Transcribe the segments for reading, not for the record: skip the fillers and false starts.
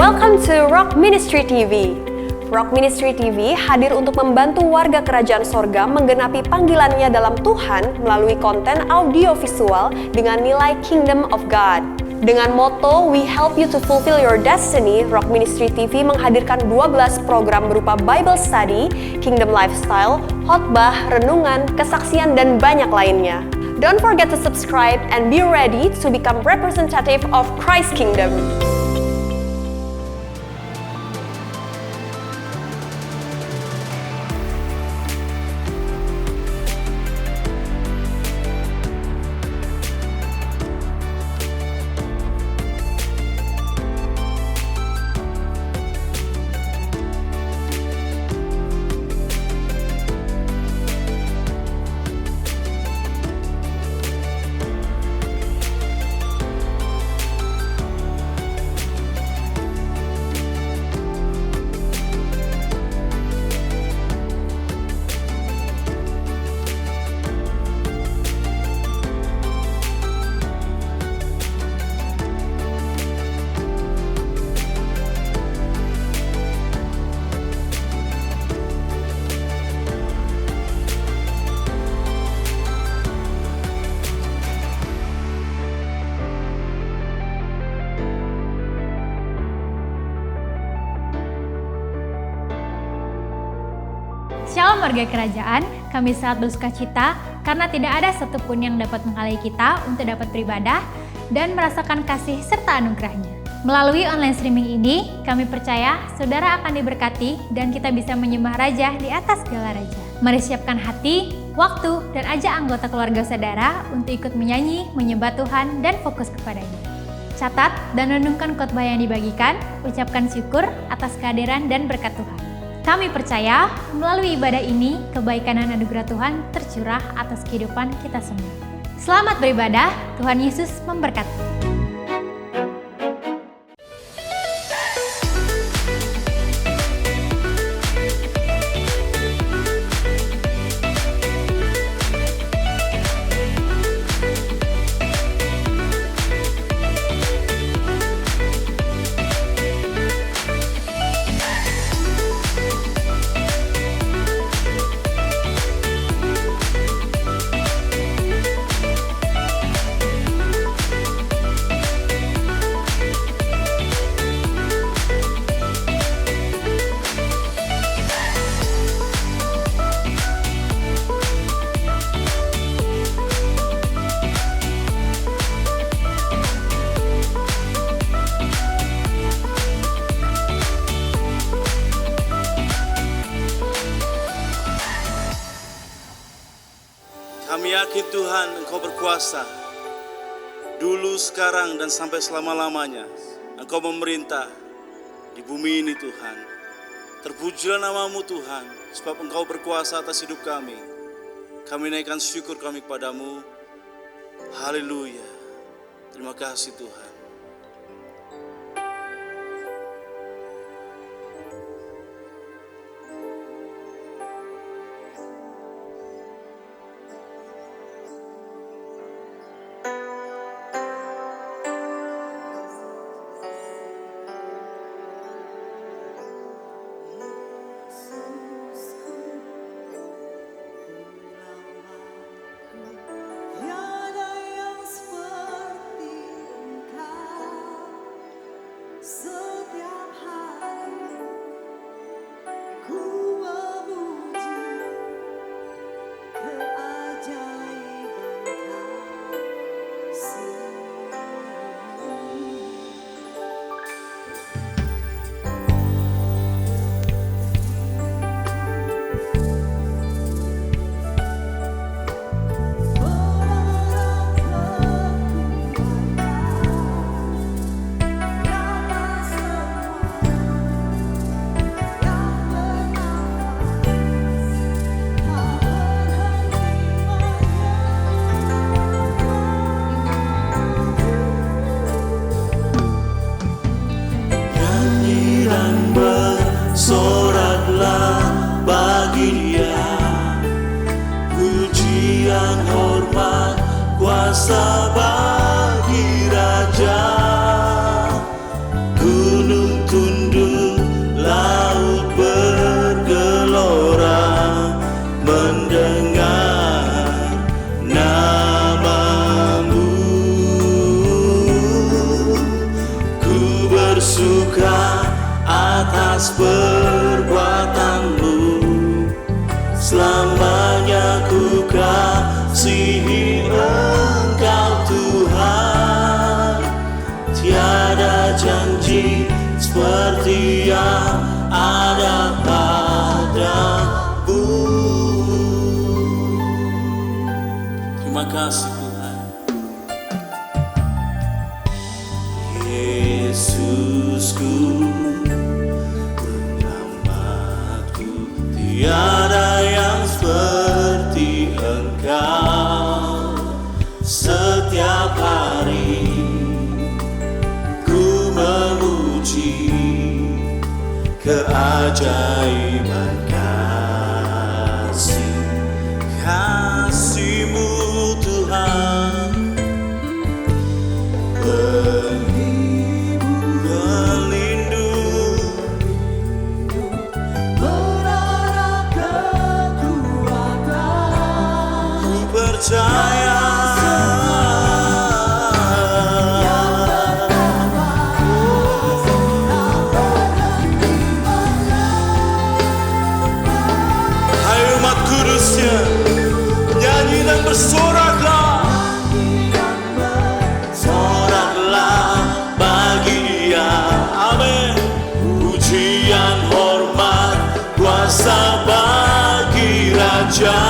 Welcome to Rock Ministry TV. Rock Ministry TV hadir untuk membantu warga kerajaan sorga menggenapi panggilannya dalam Tuhan melalui konten audio visual dengan nilai Kingdom of God. Dengan moto We Help You to Fulfill Your Destiny, Rock Ministry TV menghadirkan 12 program berupa Bible Study, Kingdom Lifestyle, khotbah, renungan, kesaksian, dan banyak lainnya. Don't forget to subscribe and be ready to become representative of Christ's Kingdom. Shalom warga kerajaan, kami sangat bersuka cita karena tidak ada satupun yang dapat menghalangi kita untuk dapat beribadah dan merasakan kasih serta anugerahnya. Melalui online streaming ini, kami percaya saudara akan diberkati dan kita bisa menyembah Raja di atas segala Raja. Mari siapkan hati, waktu, dan ajak anggota keluarga saudara untuk ikut menyanyi, menyembah Tuhan, dan fokus kepadanya. Catat dan renungkan khotbah yang dibagikan, ucapkan syukur atas kehadiran dan berkat Tuhan. Kami percaya melalui ibadah ini, kebaikan dan anugerah Tuhan tercurah atas kehidupan kita semua. Selamat beribadah, Tuhan Yesus memberkati. Kami yakin Tuhan Engkau berkuasa, dulu, sekarang, dan sampai selama-lamanya. Engkau memerintah di bumi ini Tuhan. Terpujilah namamu Tuhan, sebab Engkau berkuasa atas hidup kami. Kami naikkan syukur kami kepadamu. Haleluya. Terima kasih Tuhan. Tiada yang seperti Engkau. bersuka atas perbuatanmu. Selamanya ku kasihi Engkau Tuhan. Tiada janji seperti yang ada padamu. Terima kasih Tuhan. Yesusku, penyelamatku, tiada yang seperti Engkau. Setiap hari ku memuji keajaiban kasih-Mu Tuhan. Pelindung, menara kekuatan, ku percaya. Hai umat kudusnya, nyanyi dan bersoraklah. Soraklah bagi Dia. Amin. Pujian, hormat, kuasa bagi Raja.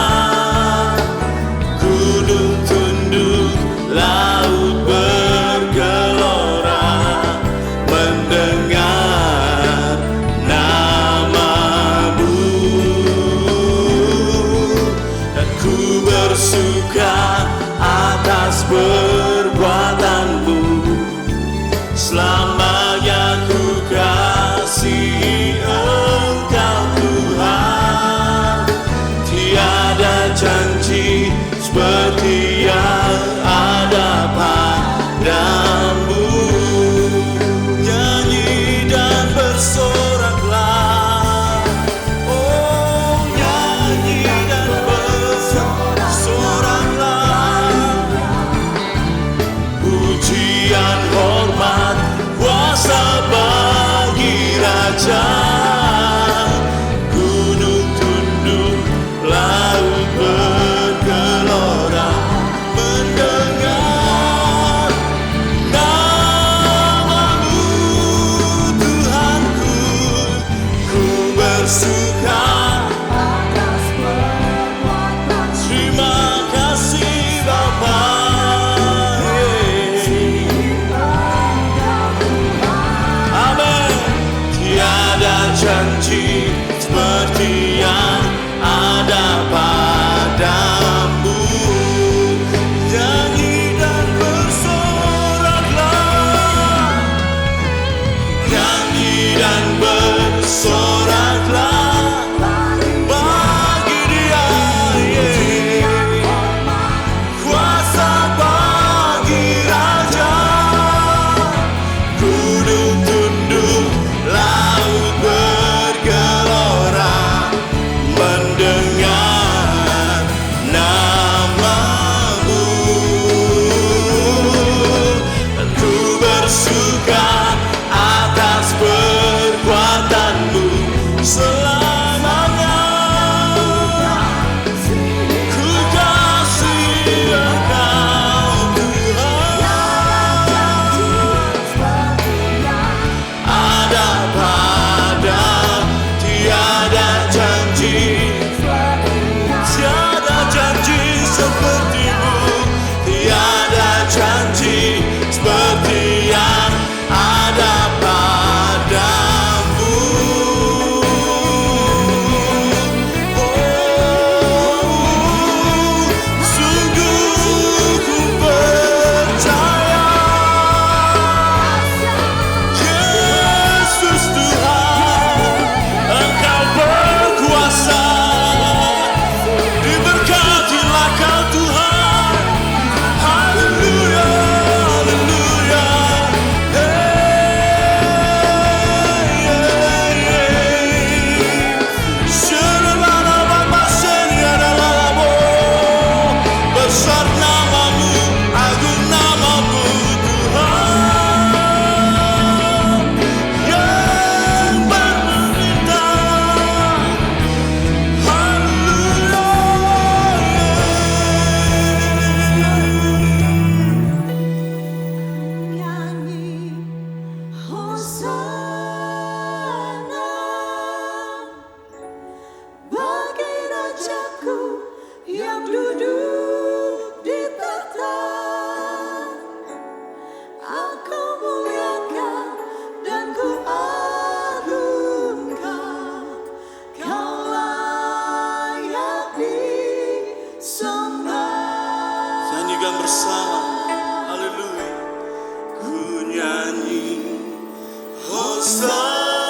Gunung tunduk, laut bergelora mendengar nama-Mu. Dan ku bersuka atas perbuatanmu. Selamanya ku kasihi Engkau Tuhan. Tiada janji seperti yang ada padamu. Nyanyi dan bersoraklah. Oh, nyanyi dan bersoraklah. Pujian, hormat, kuasa bagi Raja. Gunung tunduk, laut bergelora mendengar nama-Mu Tuhanku. Ku bersuka atas perbuatan. Terima kasih Bapa. Amin. Tiada janji seperti yang ada padamu. Nyanyi dan bersoraklah. Nyanyi dan bersoraklah bagi Dia. Kuasa bagi Raja. Gunung tunduk, laut bergelora mendengar nama-Mu. Dan ku bersuka atas perbuatanmu. Selamanya ku kasihi Engkau Tuhan. Ada pada tiada janji, tiada janji seperti-Mu. Tiada janji seperti yang ada padamu. nyanyi Hosana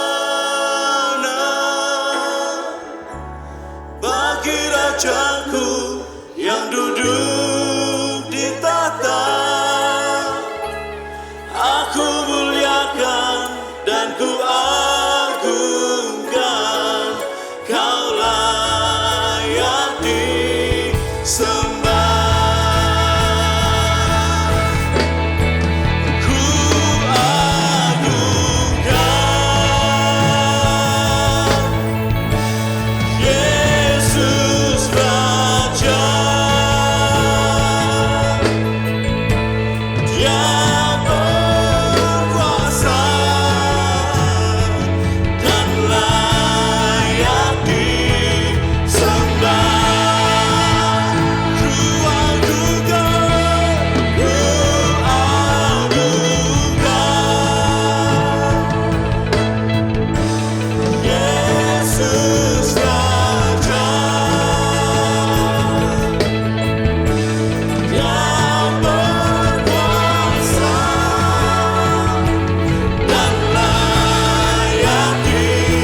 bagi Rajaku yang duduk di tahta. Aku muliakan dan ku agungkan, kau layak disembah. Ku agungkan Yesus Raja. Dia berkuasa dan layak disembah. Ku agungkan Yesus Raja. Dia berkuasa dan layak disembah.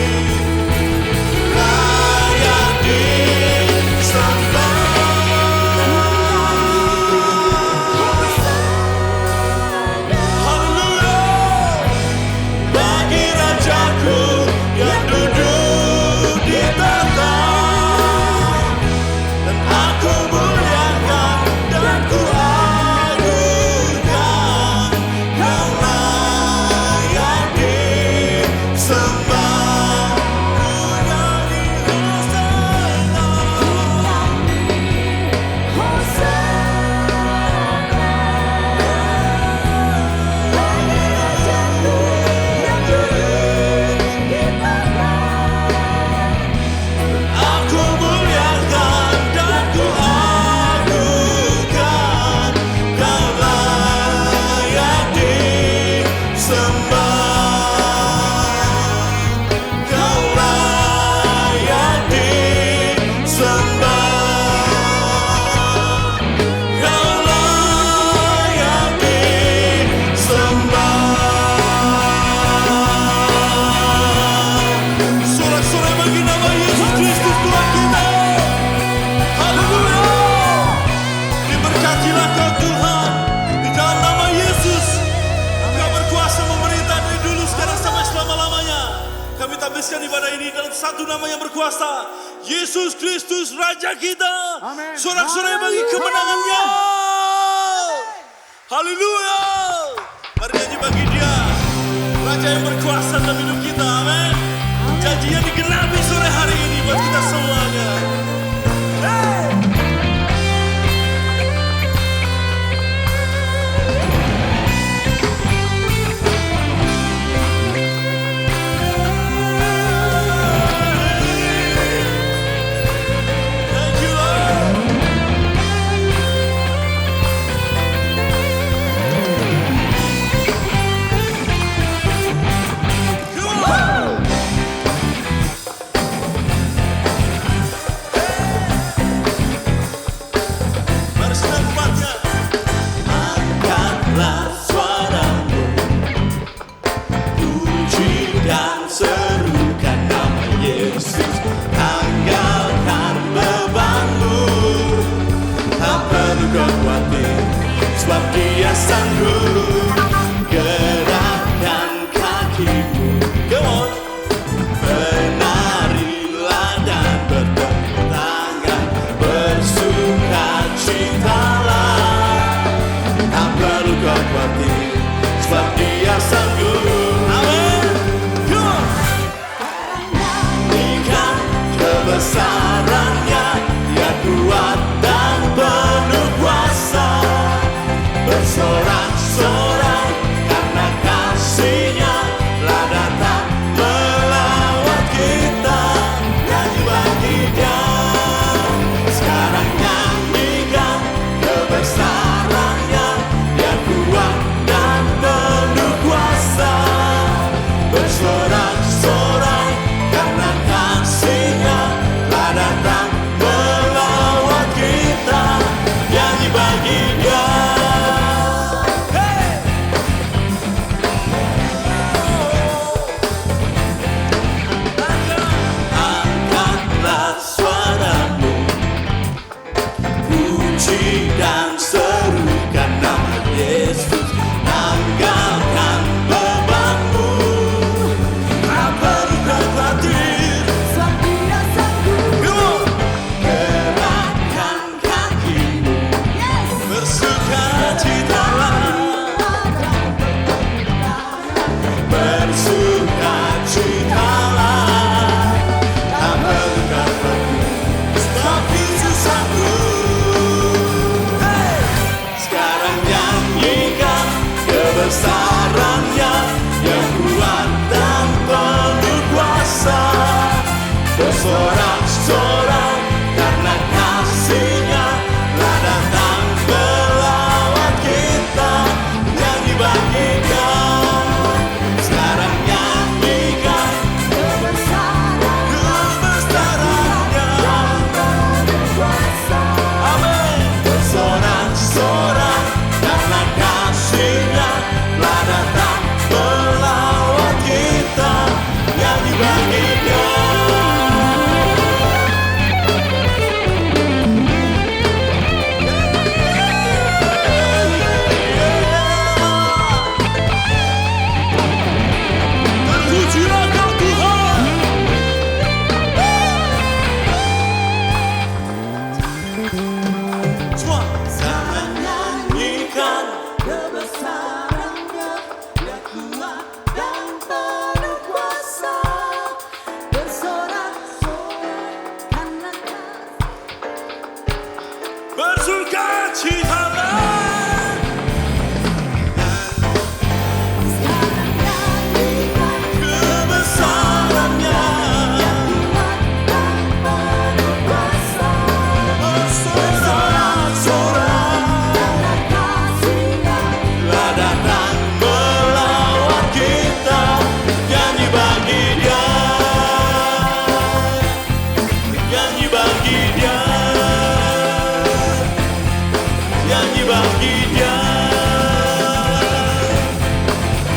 Haleluya bagi Rajaku yang duduk di tahta. Dan aku muliakan dan ku agungkan, kau layak disembah. Ku nyanyi aku muliakan dan ku agungkan, kau layak disembah. Kau layak disembah. Kau layak disembah. Sorak-sorai bagi nama Yesus Kristus Tuhan kita. Haleluya. Diberkatilah kau Tuhan. Di dalam nama Yesus Engkau berkuasa memerintah dari dulu, sekarang, sampai selama-lamanya. Kami tabiskan ibadah ini dalam satu nama yang berkuasa, Yesus Kristus Raja kita. Sorak-sorai bagi kemenangannya. Haleluya. Mari nyanyi bagi Dia, Raja yang berkuasa dalam hidup kita. Amin. Janjinya digenapi sore hari ini buat kita semuanya. Hey! Thank you, Lord. Come on.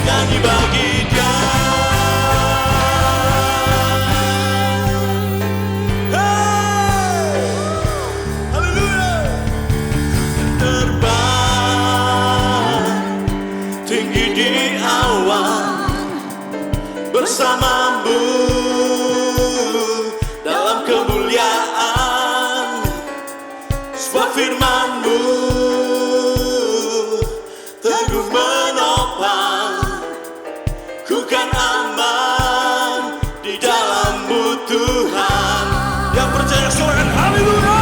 nyanyi bagi Dia. Hey, haleluya. Terbang tinggi di awan bersamamu dalam kemuliaan, sebab firman-Mu teguh menopang, ku kan aman di dalam-Mu Tuhan. Yang percaya sorakan haleluya.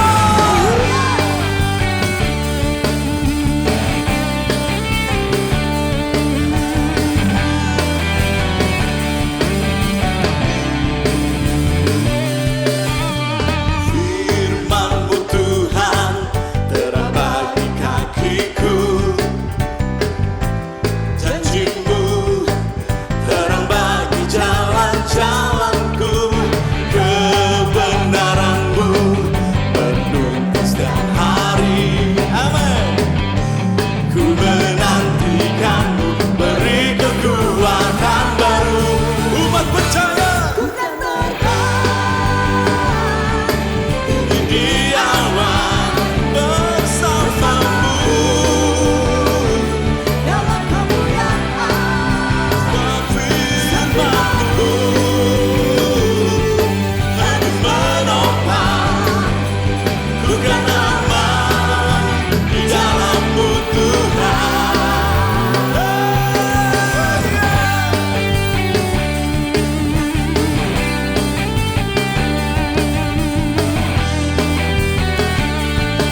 Firman-Mu Tuhan terang bagi kakiku, janji-Mu terang bagi jalan-jalanku, kebenaran-Mu menuntun setiap hari. Amin. Ku menantikan-Mu, beri kekuatan baru. Umat percaya di awan bersamamu dalam kemuliaan, firman-Mu teguh menopang, ku kan aman di dalam-Mu Tuhan.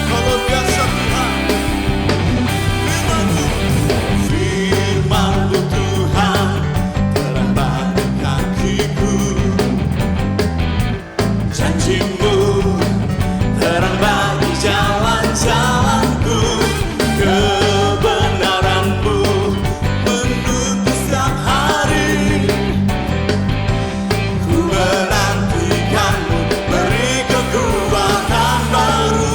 Kalau biasa Tuhan, firman-Mu Tuhan terang bagi kakiku, janji-Mu terang bagi jalan-jalanku, kebenaran-Mu menuntun setiap hari. Ku menantikan-Mu, beri kekuatan baru.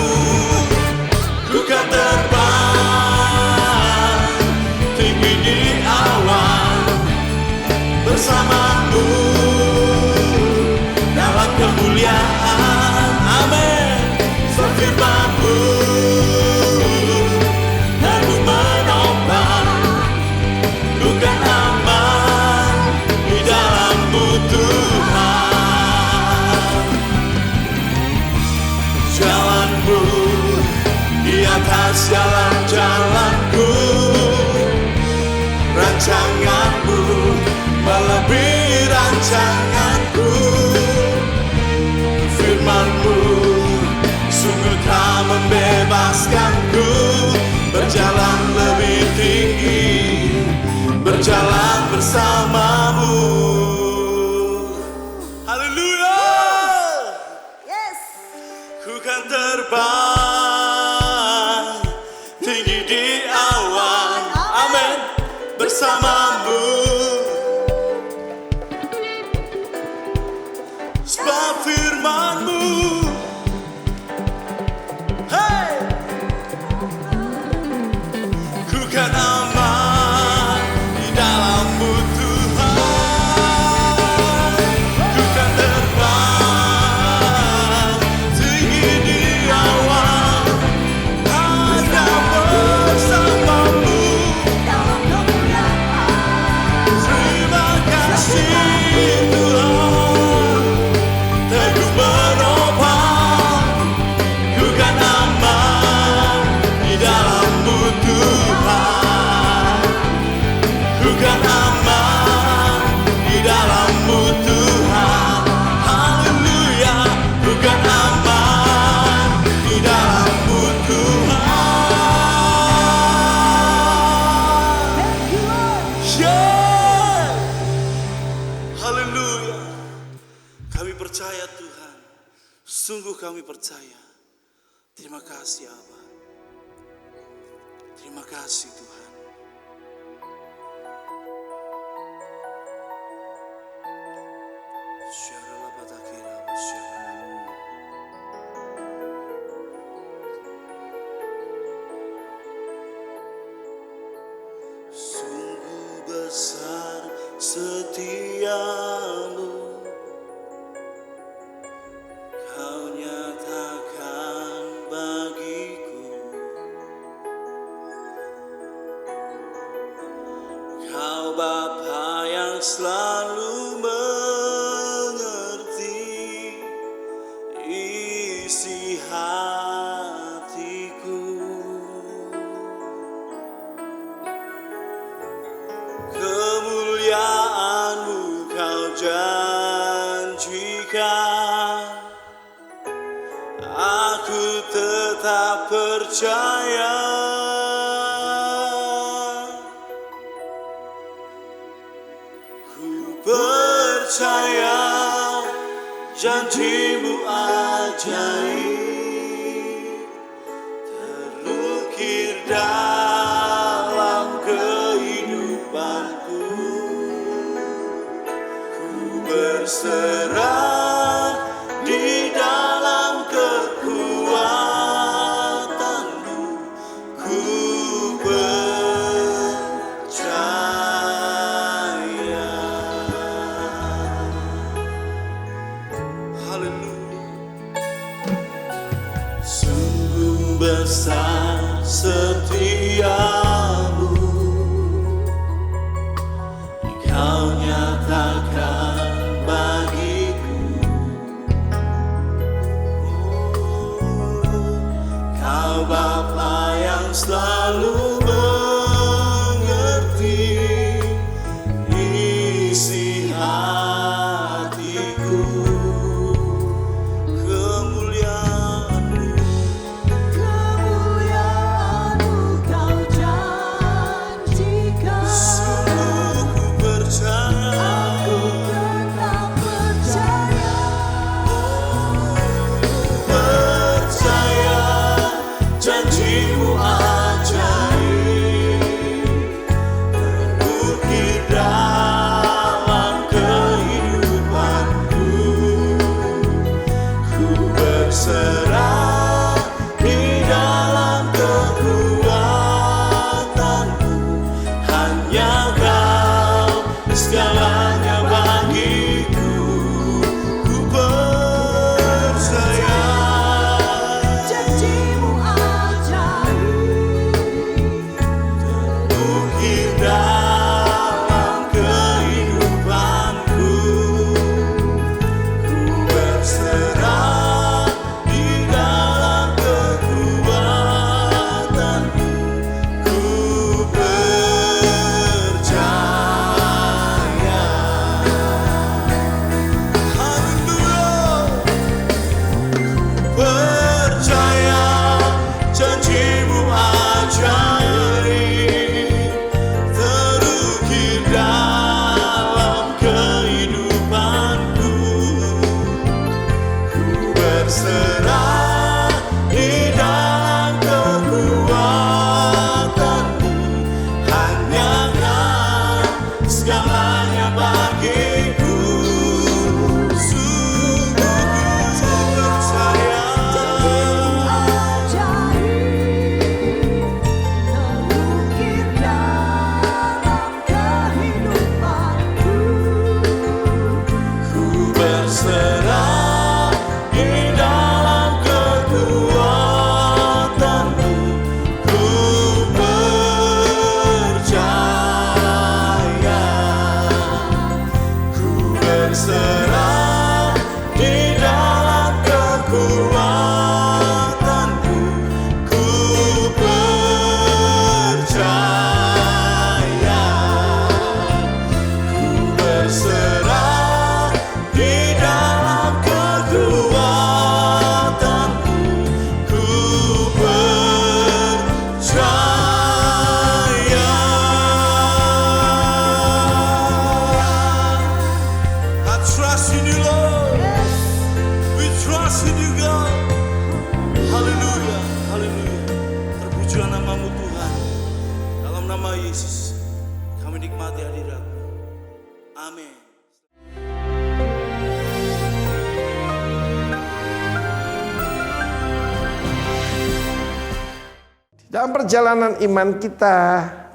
Ku kan terbang tinggi di awan bersama-Mu dalam kemuliaan. Amin. Firman-Mu teguh menopang, ku kan aman di dalam-Mu Tuhan. Jalan-Mu di atas jalan-jalanku, rancangan-Mu melebihi rancanganku. Firman-Mu sungguh telah membebaskanku, berjalan lebih tinggi, berjalan bersama-Mu. Haleluya. Ku kan terbang tinggi di awan, amin, bersama-Mu, sebab firman-Mu, hey, ku kan aman di dalam-Mu Tuhan. Ku kan terbang tinggi di awan, hanya bersama-Mu dalam kemuliaan. Terima kasih Tuhan, teguh menopang, ku kan aman di dalam-Mu Tuhan. Ku kan aman di dalam-Mu Tuhan. Haleluya, ku kan aman di dalam-Mu Tuhan. Yeah. Haleluya. Kami percaya Tuhan, sungguh kami percaya. Terima kasih Abah. Terima kasih Tuhan. Sungguh besar setiamu Kau nyatakan bagiku. Kau Bapa yang selalu mengerti isi hatiku. Kemuliaan-Mu Kau janjikan, aku tetap percaya. Ku percaya janji-Mu ajaib terukir dalam kehidupanku. Ku berserah di dalam kekuatan-Mu. Ku percaya. Haleluya. Sungguh besar setiamu, Kau nyatakan bagiku. Kau Bapa yang selalu mengerti isi hatiku. Kemuliaan-Mu Kau janjikan. Sungguh ku percaya, aku tetap percaya. Percaya janji-Mu ajaib terukir dalam kehidupanku. Ku berserah di dalam kekuatan-Mu. Hanya Kau segalanya bagiku. Ku percaya janji-Mu ajaib terukir dalam kehidupanku. Ku berserah di dalam kekuatan-Mu. Ku percaya. Haleluya. Percaya janji-Mu ajaib terukir dalam kehidupanku. Ku berserah di dalam kekuatan-Mu. Hanya Kau segalanya bagiku. Sungguh ku percaya terukir dalam kehidupanku. Ku berserah di dalam kekuatan-Mu. Ku percaya. Ku berserah di dalam kekuatan-Mu. Ku percaya. Ku berserah di dalam kekuatan-Mu. Ku percaya. I trust in You, Lord. We trust in You, God. Haleluya, haleluya. Terpujilah nama-Mu Tuhan. Dalam nama Yesus kami nikmati hadirat-Mu. Amin. Dalam perjalanan iman kita,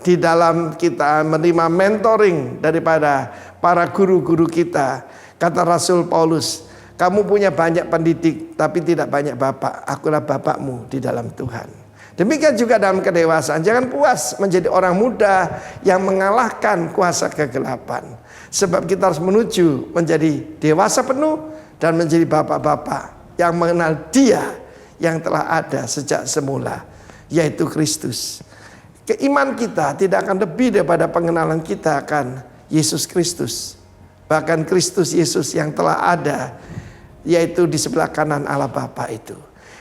di dalam kita menerima mentoring daripada para guru-guru kita. Kata Rasul Paulus, kamu punya banyak pendidik tapi tidak banyak bapak. Akulah bapakmu di dalam Tuhan. Demikian juga dalam kedewasaan. Jangan puas menjadi orang muda yang mengalahkan kuasa kegelapan. Sebab kita harus menuju menjadi dewasa penuh dan menjadi bapak-bapak yang mengenal Dia yang telah ada sejak semula, yaitu Kristus. Keiman kita tidak akan lebih daripada pengenalan kita akan Yesus Kristus. Bahkan Kristus Yesus yang telah ada, yaitu di sebelah kanan Allah Bapa itu.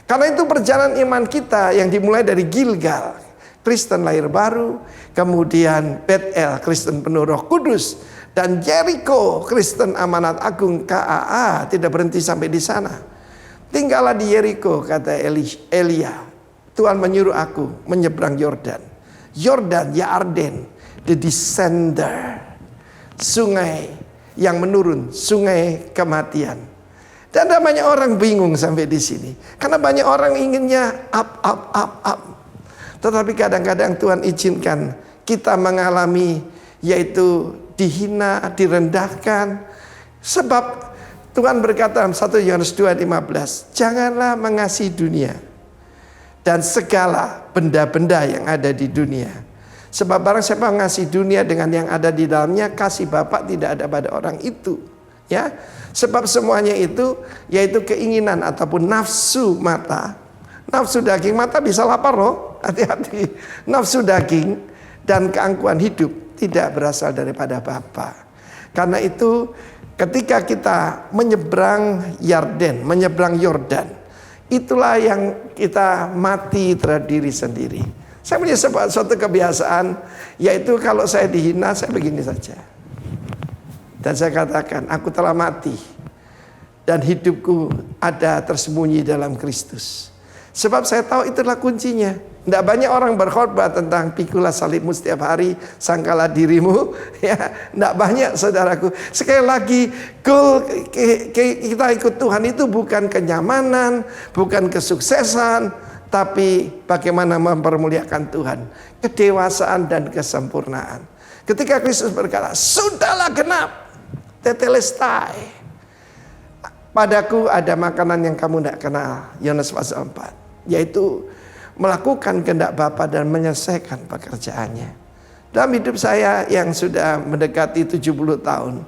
Karena itu perjalanan iman kita yang dimulai dari Gilgal, Kristen lahir baru, kemudian Bethel, Kristen penuh Roh Kudus, dan Jericho, Kristen amanat agung KAA, tidak berhenti sampai di sana. Tinggallah di Jericho, kata Elia. Tuhan menyuruh aku menyeberang Yordan. Yordan, Yarden, the descender, sungai yang menurun, sungai kematian. Dan ada banyak orang bingung sampai di sini, karena banyak orang inginnya up. Tetapi kadang-kadang Tuhan izinkan kita mengalami, yaitu dihina, direndahkan. Sebab Tuhan berkata dalam 1 Yohanes 2:15, janganlah mengasihi dunia dan segala benda-benda yang ada di dunia. Sebab barang siapa mengasihi dunia dengan yang ada di dalamnya, kasih Bapa tidak ada pada orang itu. Ya, sebab semuanya itu yaitu keinginan ataupun nafsu mata. Nafsu daging mata bisa lapar loh, hati-hati. Nafsu daging dan keangkuhan hidup tidak berasal daripada Bapa. Karena itu ketika kita menyeberang Yarden, menyeberang Yordan, itulah yang kita mati terhadap diri sendiri. Saya punya suatu kebiasaan, yaitu kalau saya dihina, saya begini saja. Dan saya katakan, aku telah mati dan hidupku ada tersembunyi dalam Kristus. Sebab saya tahu itulah kuncinya. Tidak banyak orang berkhotbah tentang pikulah salibmu setiap hari, sangkalah dirimu. Ya, tidak banyak saudaraku. Sekali lagi, kita ikut Tuhan itu bukan kenyamanan, bukan kesuksesan, tapi bagaimana mempermuliakan Tuhan, kedewasaan dan kesempurnaan. Ketika Kristus berkata, sudahlah genap, tetelestai, padaku ada makanan yang kamu tidak kenal, Yohanes pasal 4, yaitu melakukan kehendak Bapa dan menyelesaikan pekerjaannya. Dalam hidup saya yang sudah mendekati 70 tahun,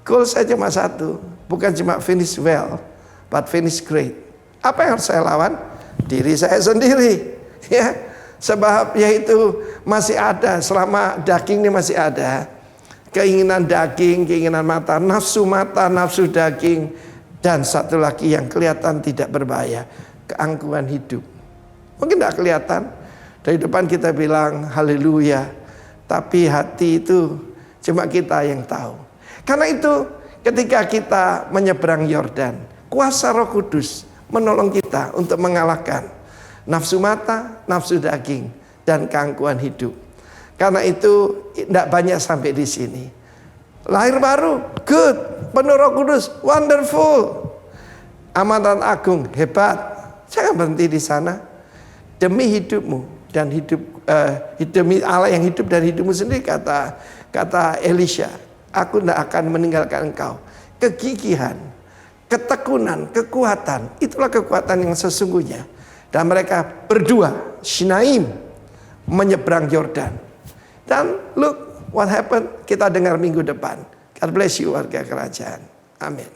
goal saya cuma satu, bukan cuma finish well, but finish great. Apa yang harus saya lawan? Diri saya sendiri, ya. Sebab yaitu masih ada, selama daging ini masih ada, keinginan daging, keinginan mata, nafsu daging, dan satu lagi yang kelihatan tidak berbahaya, keangkuhan hidup. Mungkin tidak kelihatan, dari depan kita bilang haleluya, tapi hati itu cuma kita yang tahu. Karena itu ketika kita menyeberang Yordan, kuasa Roh Kudus menolong kita untuk mengalahkan nafsu mata, nafsu daging, dan keangkuhan hidup. Karena itu tidak banyak sampai di sini. Lahir baru, good, penuh Roh Kudus, wonderful, amanat agung, hebat. Jangan berhenti di sana. Demi hidupmu dan demi Allah yang hidup dan hidupmu sendiri, kata Elisha, aku tidak akan meninggalkan engkau. Kegigihan, ketekunan, kekuatan, itulah kekuatan yang sesungguhnya. Dan mereka berdua, Shinaim, menyeberang Yordan. Dan look what happened, kita dengar minggu depan. God bless you warga kerajaan. Amin.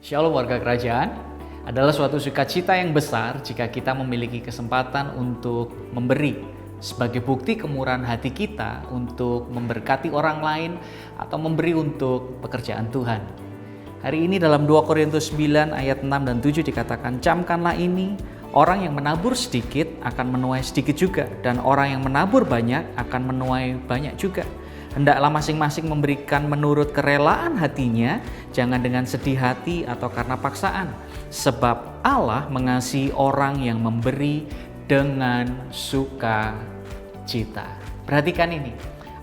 Shalom warga kerajaan. Adalah suatu sukacita yang besar jika kita memiliki kesempatan untuk memberi sebagai bukti kemurahan hati kita untuk memberkati orang lain atau memberi untuk pekerjaan Tuhan. Hari ini dalam 2 Korintus 9 ayat 6 dan 7 dikatakan, camkanlah ini, orang yang menabur sedikit akan menuai sedikit juga, dan orang yang menabur banyak akan menuai banyak juga. Hendaklah masing-masing memberikan menurut kerelaan hatinya, jangan dengan sedih hati atau karena paksaan. Sebab Allah mengasihi orang yang memberi dengan sukacita. Perhatikan ini,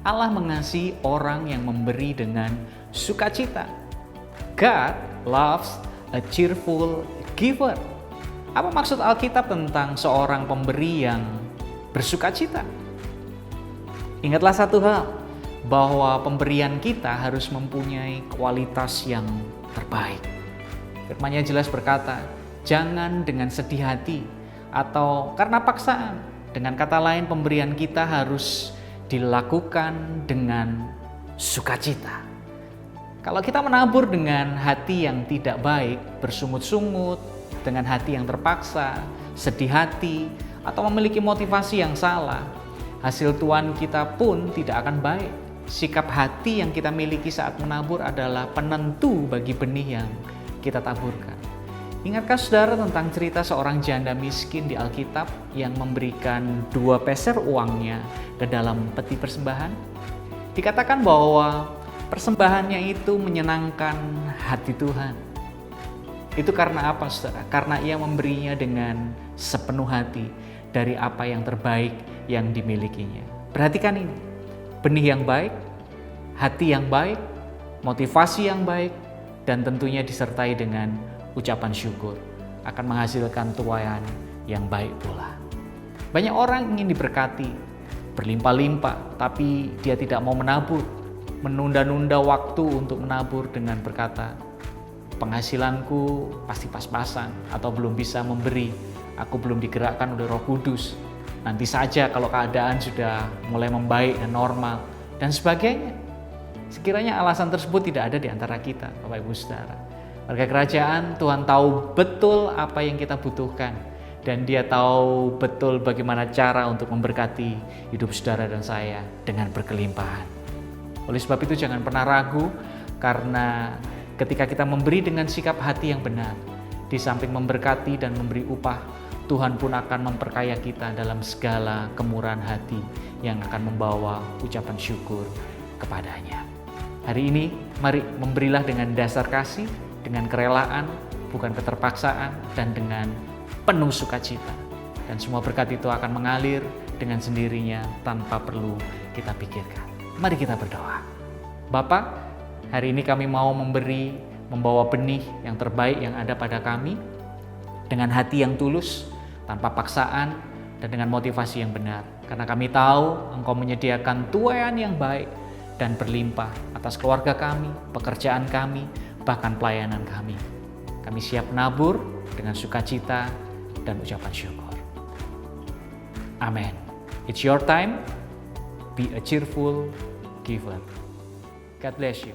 Allah mengasihi orang yang memberi dengan sukacita. God loves a cheerful giver. Apa maksud Alkitab tentang seorang pemberi yang bersukacita? Ingatlah satu hal, bahwa pemberian kita harus mempunyai kualitas yang terbaik. Firman-Nya jelas berkata, jangan dengan sedih hati atau karena paksaan. Dengan kata lain, pemberian kita harus dilakukan dengan sukacita. Kalau kita menabur dengan hati yang tidak baik, bersungut-sungut, dengan hati yang terpaksa, sedih hati, atau memiliki motivasi yang salah, hasil tuan kita pun tidak akan baik. Sikap hati yang kita miliki saat menabur adalah penentu bagi benih yang kita taburkan. Ingatkah saudara tentang cerita seorang janda miskin di Alkitab yang memberikan 2 peser uangnya ke dalam peti persembahan? Dikatakan bahwa persembahannya itu menyenangkan hati Tuhan. Itu karena apa, saudara? Karena ia memberinya dengan sepenuh hati dari apa yang terbaik yang dimilikinya. Perhatikan ini, benih yang baik, hati yang baik, motivasi yang baik, dan tentunya disertai dengan ucapan syukur akan menghasilkan tuaian yang baik pula. Banyak orang ingin diberkati, berlimpah-limpah, tapi dia tidak mau menabur, menunda-nunda waktu untuk menabur dengan berkata, penghasilanku pasti pas-pasan atau belum bisa memberi, aku belum digerakkan oleh Roh Kudus, nanti saja kalau keadaan sudah mulai membaik dan normal, dan sebagainya. Sekiranya alasan tersebut tidak ada di antara kita, Bapak Ibu Saudara. Warga kerajaan, Tuhan tahu betul apa yang kita butuhkan, dan Dia tahu betul bagaimana cara untuk memberkati hidup saudara dan saya dengan berkelimpahan. Oleh sebab itu jangan pernah ragu, karena ketika kita memberi dengan sikap hati yang benar, di samping memberkati dan memberi upah, Tuhan pun akan memperkaya kita dalam segala kemurahan hati yang akan membawa ucapan syukur kepadanya. Hari ini, mari memberilah dengan dasar kasih, dengan kerelaan, bukan keterpaksaan, dan dengan penuh sukacita. Dan semua berkat itu akan mengalir dengan sendirinya tanpa perlu kita pikirkan. Mari kita berdoa. Bapa, hari ini kami mau membawa benih yang terbaik yang ada pada kami, dengan hati yang tulus, tanpa paksaan, dan dengan motivasi yang benar. Karena kami tahu Engkau menyediakan tuaian yang baik dan berlimpah atas keluarga kami, pekerjaan kami, bahkan pelayanan kami. Kami siap menabur dengan sukacita dan ucapan syukur. Amin. It's your time. Be a cheerful giver. God bless you.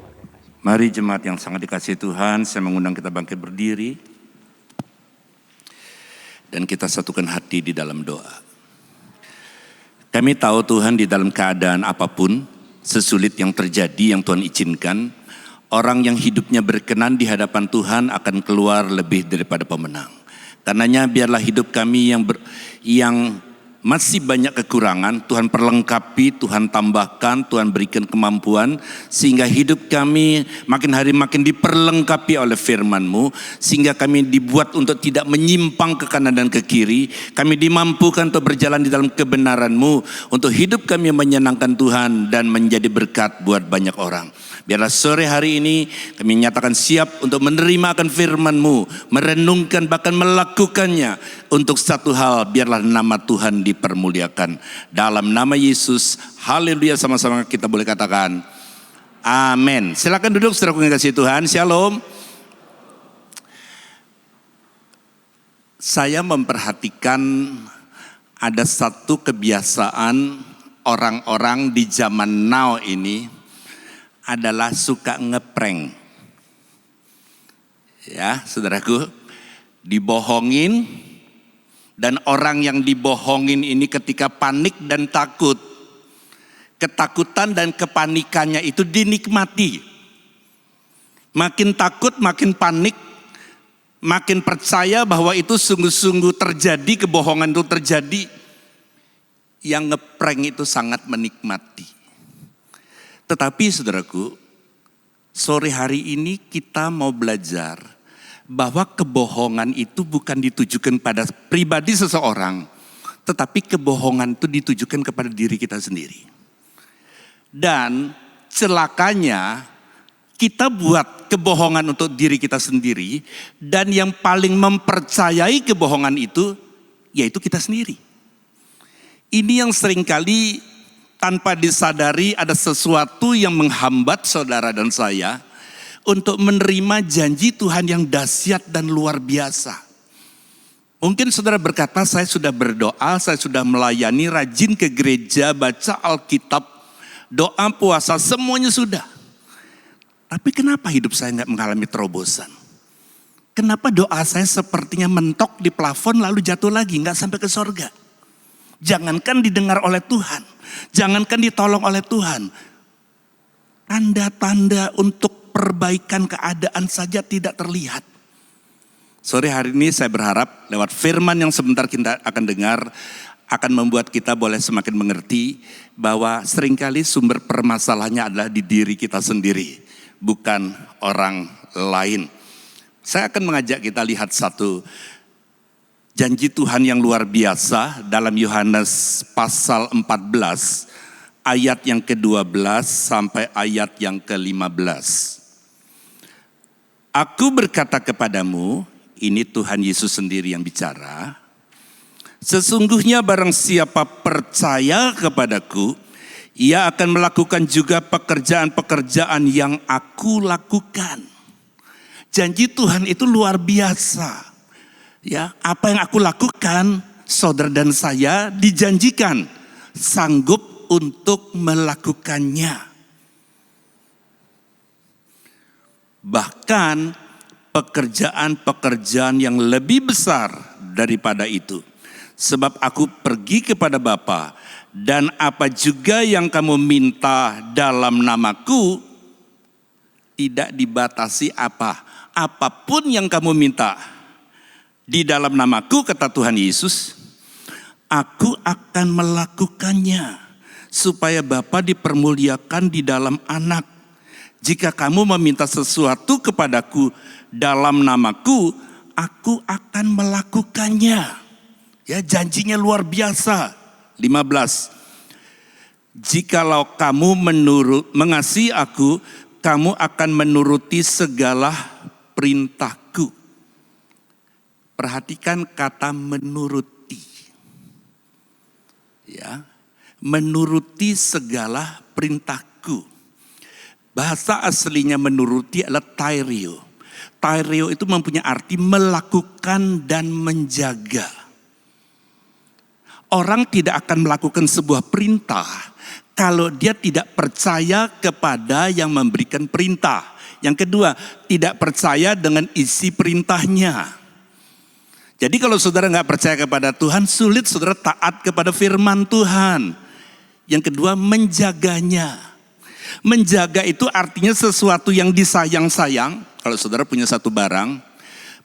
Mari jemaat yang sangat dikasihi Tuhan, saya mengundang kita bangkit berdiri. Dan kita satukan hati di dalam doa. Kami tahu Tuhan, di dalam keadaan apapun, sesulit yang terjadi yang Tuhan izinkan, orang yang hidupnya berkenan di hadapan Tuhan akan keluar lebih daripada pemenang. Karenanya biarlah hidup kami yang masih banyak kekurangan, Tuhan perlengkapi, Tuhan tambahkan, Tuhan berikan kemampuan, sehingga hidup kami makin hari makin diperlengkapi oleh firman-Mu, sehingga kami dibuat untuk tidak menyimpang ke kanan dan ke kiri. Kami dimampukan untuk berjalan di dalam kebenaran-Mu, untuk hidup kami menyenangkan Tuhan dan menjadi berkat buat banyak orang. Biarlah sore hari ini kami nyatakan siap untuk menerima akan firman-Mu, merenungkan bahkan melakukannya. Untuk satu hal, biarlah nama Tuhan dipermuliakan. Dalam nama Yesus, haleluya, sama-sama kita boleh katakan amin. Silakan duduk saudaraku yang kasih Tuhan. Shalom. Saya memperhatikan ada satu kebiasaan orang-orang di zaman now ini adalah suka ngeprank. Ya, saudaraku, dibohongin, dan orang yang dibohongin ini ketika panik dan takut, ketakutan dan kepanikannya itu dinikmati. Makin takut, makin panik, makin percaya bahwa itu sungguh-sungguh terjadi, kebohongan itu terjadi. Yang ngeprank itu sangat menikmati. Tetapi saudaraku, sore hari ini kita mau belajar bahwa kebohongan itu bukan ditujukan pada pribadi seseorang, tetapi kebohongan itu ditujukan kepada diri kita sendiri. Dan celakanya kita buat kebohongan untuk diri kita sendiri, dan yang paling mempercayai kebohongan itu yaitu kita sendiri. Ini yang seringkali tanpa disadari ada sesuatu yang menghambat saudara dan saya untuk menerima janji Tuhan yang dahsyat dan luar biasa. Mungkin saudara berkata, saya sudah berdoa, saya sudah melayani, rajin ke gereja, baca Alkitab, doa, puasa, semuanya sudah. Tapi kenapa hidup saya nggak mengalami terobosan? Kenapa doa saya sepertinya mentok di plafon lalu jatuh lagi, nggak sampai ke sorga? Jangankan didengar oleh Tuhan, jangankan ditolong oleh Tuhan. Tanda-tanda untuk perbaikan keadaan saja tidak terlihat. Sore hari ini saya berharap lewat firman yang sebentar kita akan dengar, akan membuat kita boleh semakin mengerti bahwa seringkali sumber permasalahannya adalah di diri kita sendiri, bukan orang lain. Saya akan mengajak kita lihat satu janji Tuhan yang luar biasa dalam Yohanes pasal 14 ayat yang ke-12 sampai ayat yang ke-15. Aku berkata kepadamu, ini Tuhan Yesus sendiri yang bicara, sesungguhnya barang siapa percaya kepadaku, ia akan melakukan juga pekerjaan-pekerjaan yang aku lakukan. Janji Tuhan itu luar biasa. Ya, apa yang aku lakukan, saudara dan saya dijanjikan sanggup untuk melakukannya. Bahkan pekerjaan-pekerjaan yang lebih besar daripada itu. Sebab aku pergi kepada Bapa, dan apa juga yang kamu minta dalam namaku, tidak dibatasi apa. Apapun yang kamu minta di dalam namaku, kata Tuhan Yesus, aku akan melakukannya, supaya Bapa dipermuliakan di dalam Anak. Jika kamu meminta sesuatu kepadaku dalam namaku, aku akan melakukannya. Ya, janjinya luar biasa. 15. Jikalau kamu mengasihi aku, kamu akan menuruti segala perintahku. Perhatikan kata menuruti. Ya, menuruti segala perintahku. Bahasa aslinya menuruti adalah tairio. Tairio itu mempunyai arti melakukan dan menjaga. Orang tidak akan melakukan sebuah perintah kalau dia tidak percaya kepada yang memberikan perintah. Yang kedua, tidak percaya dengan isi perintahnya. Jadi kalau saudara nggak percaya kepada Tuhan, sulit saudara taat kepada firman Tuhan. Yang kedua, menjaganya. Menjaga itu artinya sesuatu yang disayang-sayang. Kalau saudara punya satu barang,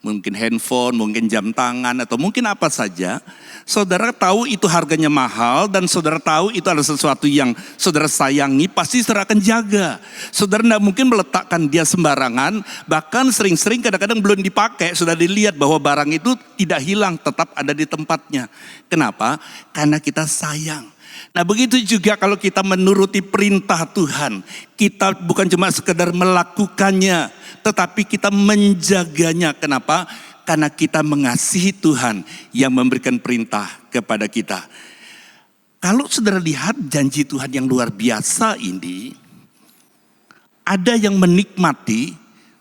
mungkin handphone, mungkin jam tangan, atau mungkin apa saja. Saudara tahu itu harganya mahal dan saudara tahu itu adalah sesuatu yang saudara sayangi, pasti saudara akan jaga. Saudara tidak mungkin meletakkan dia sembarangan, bahkan sering-sering kadang-kadang belum dipakai, sudah dilihat bahwa barang itu tidak hilang, tetap ada di tempatnya. Kenapa? Karena kita sayang. Nah begitu juga kalau kita menuruti perintah Tuhan, kita bukan cuma sekedar melakukannya, tetapi kita menjaganya. Kenapa? Karena kita mengasihi Tuhan yang memberikan perintah kepada kita. Kalau saudara lihat janji Tuhan yang luar biasa ini, ada yang menikmati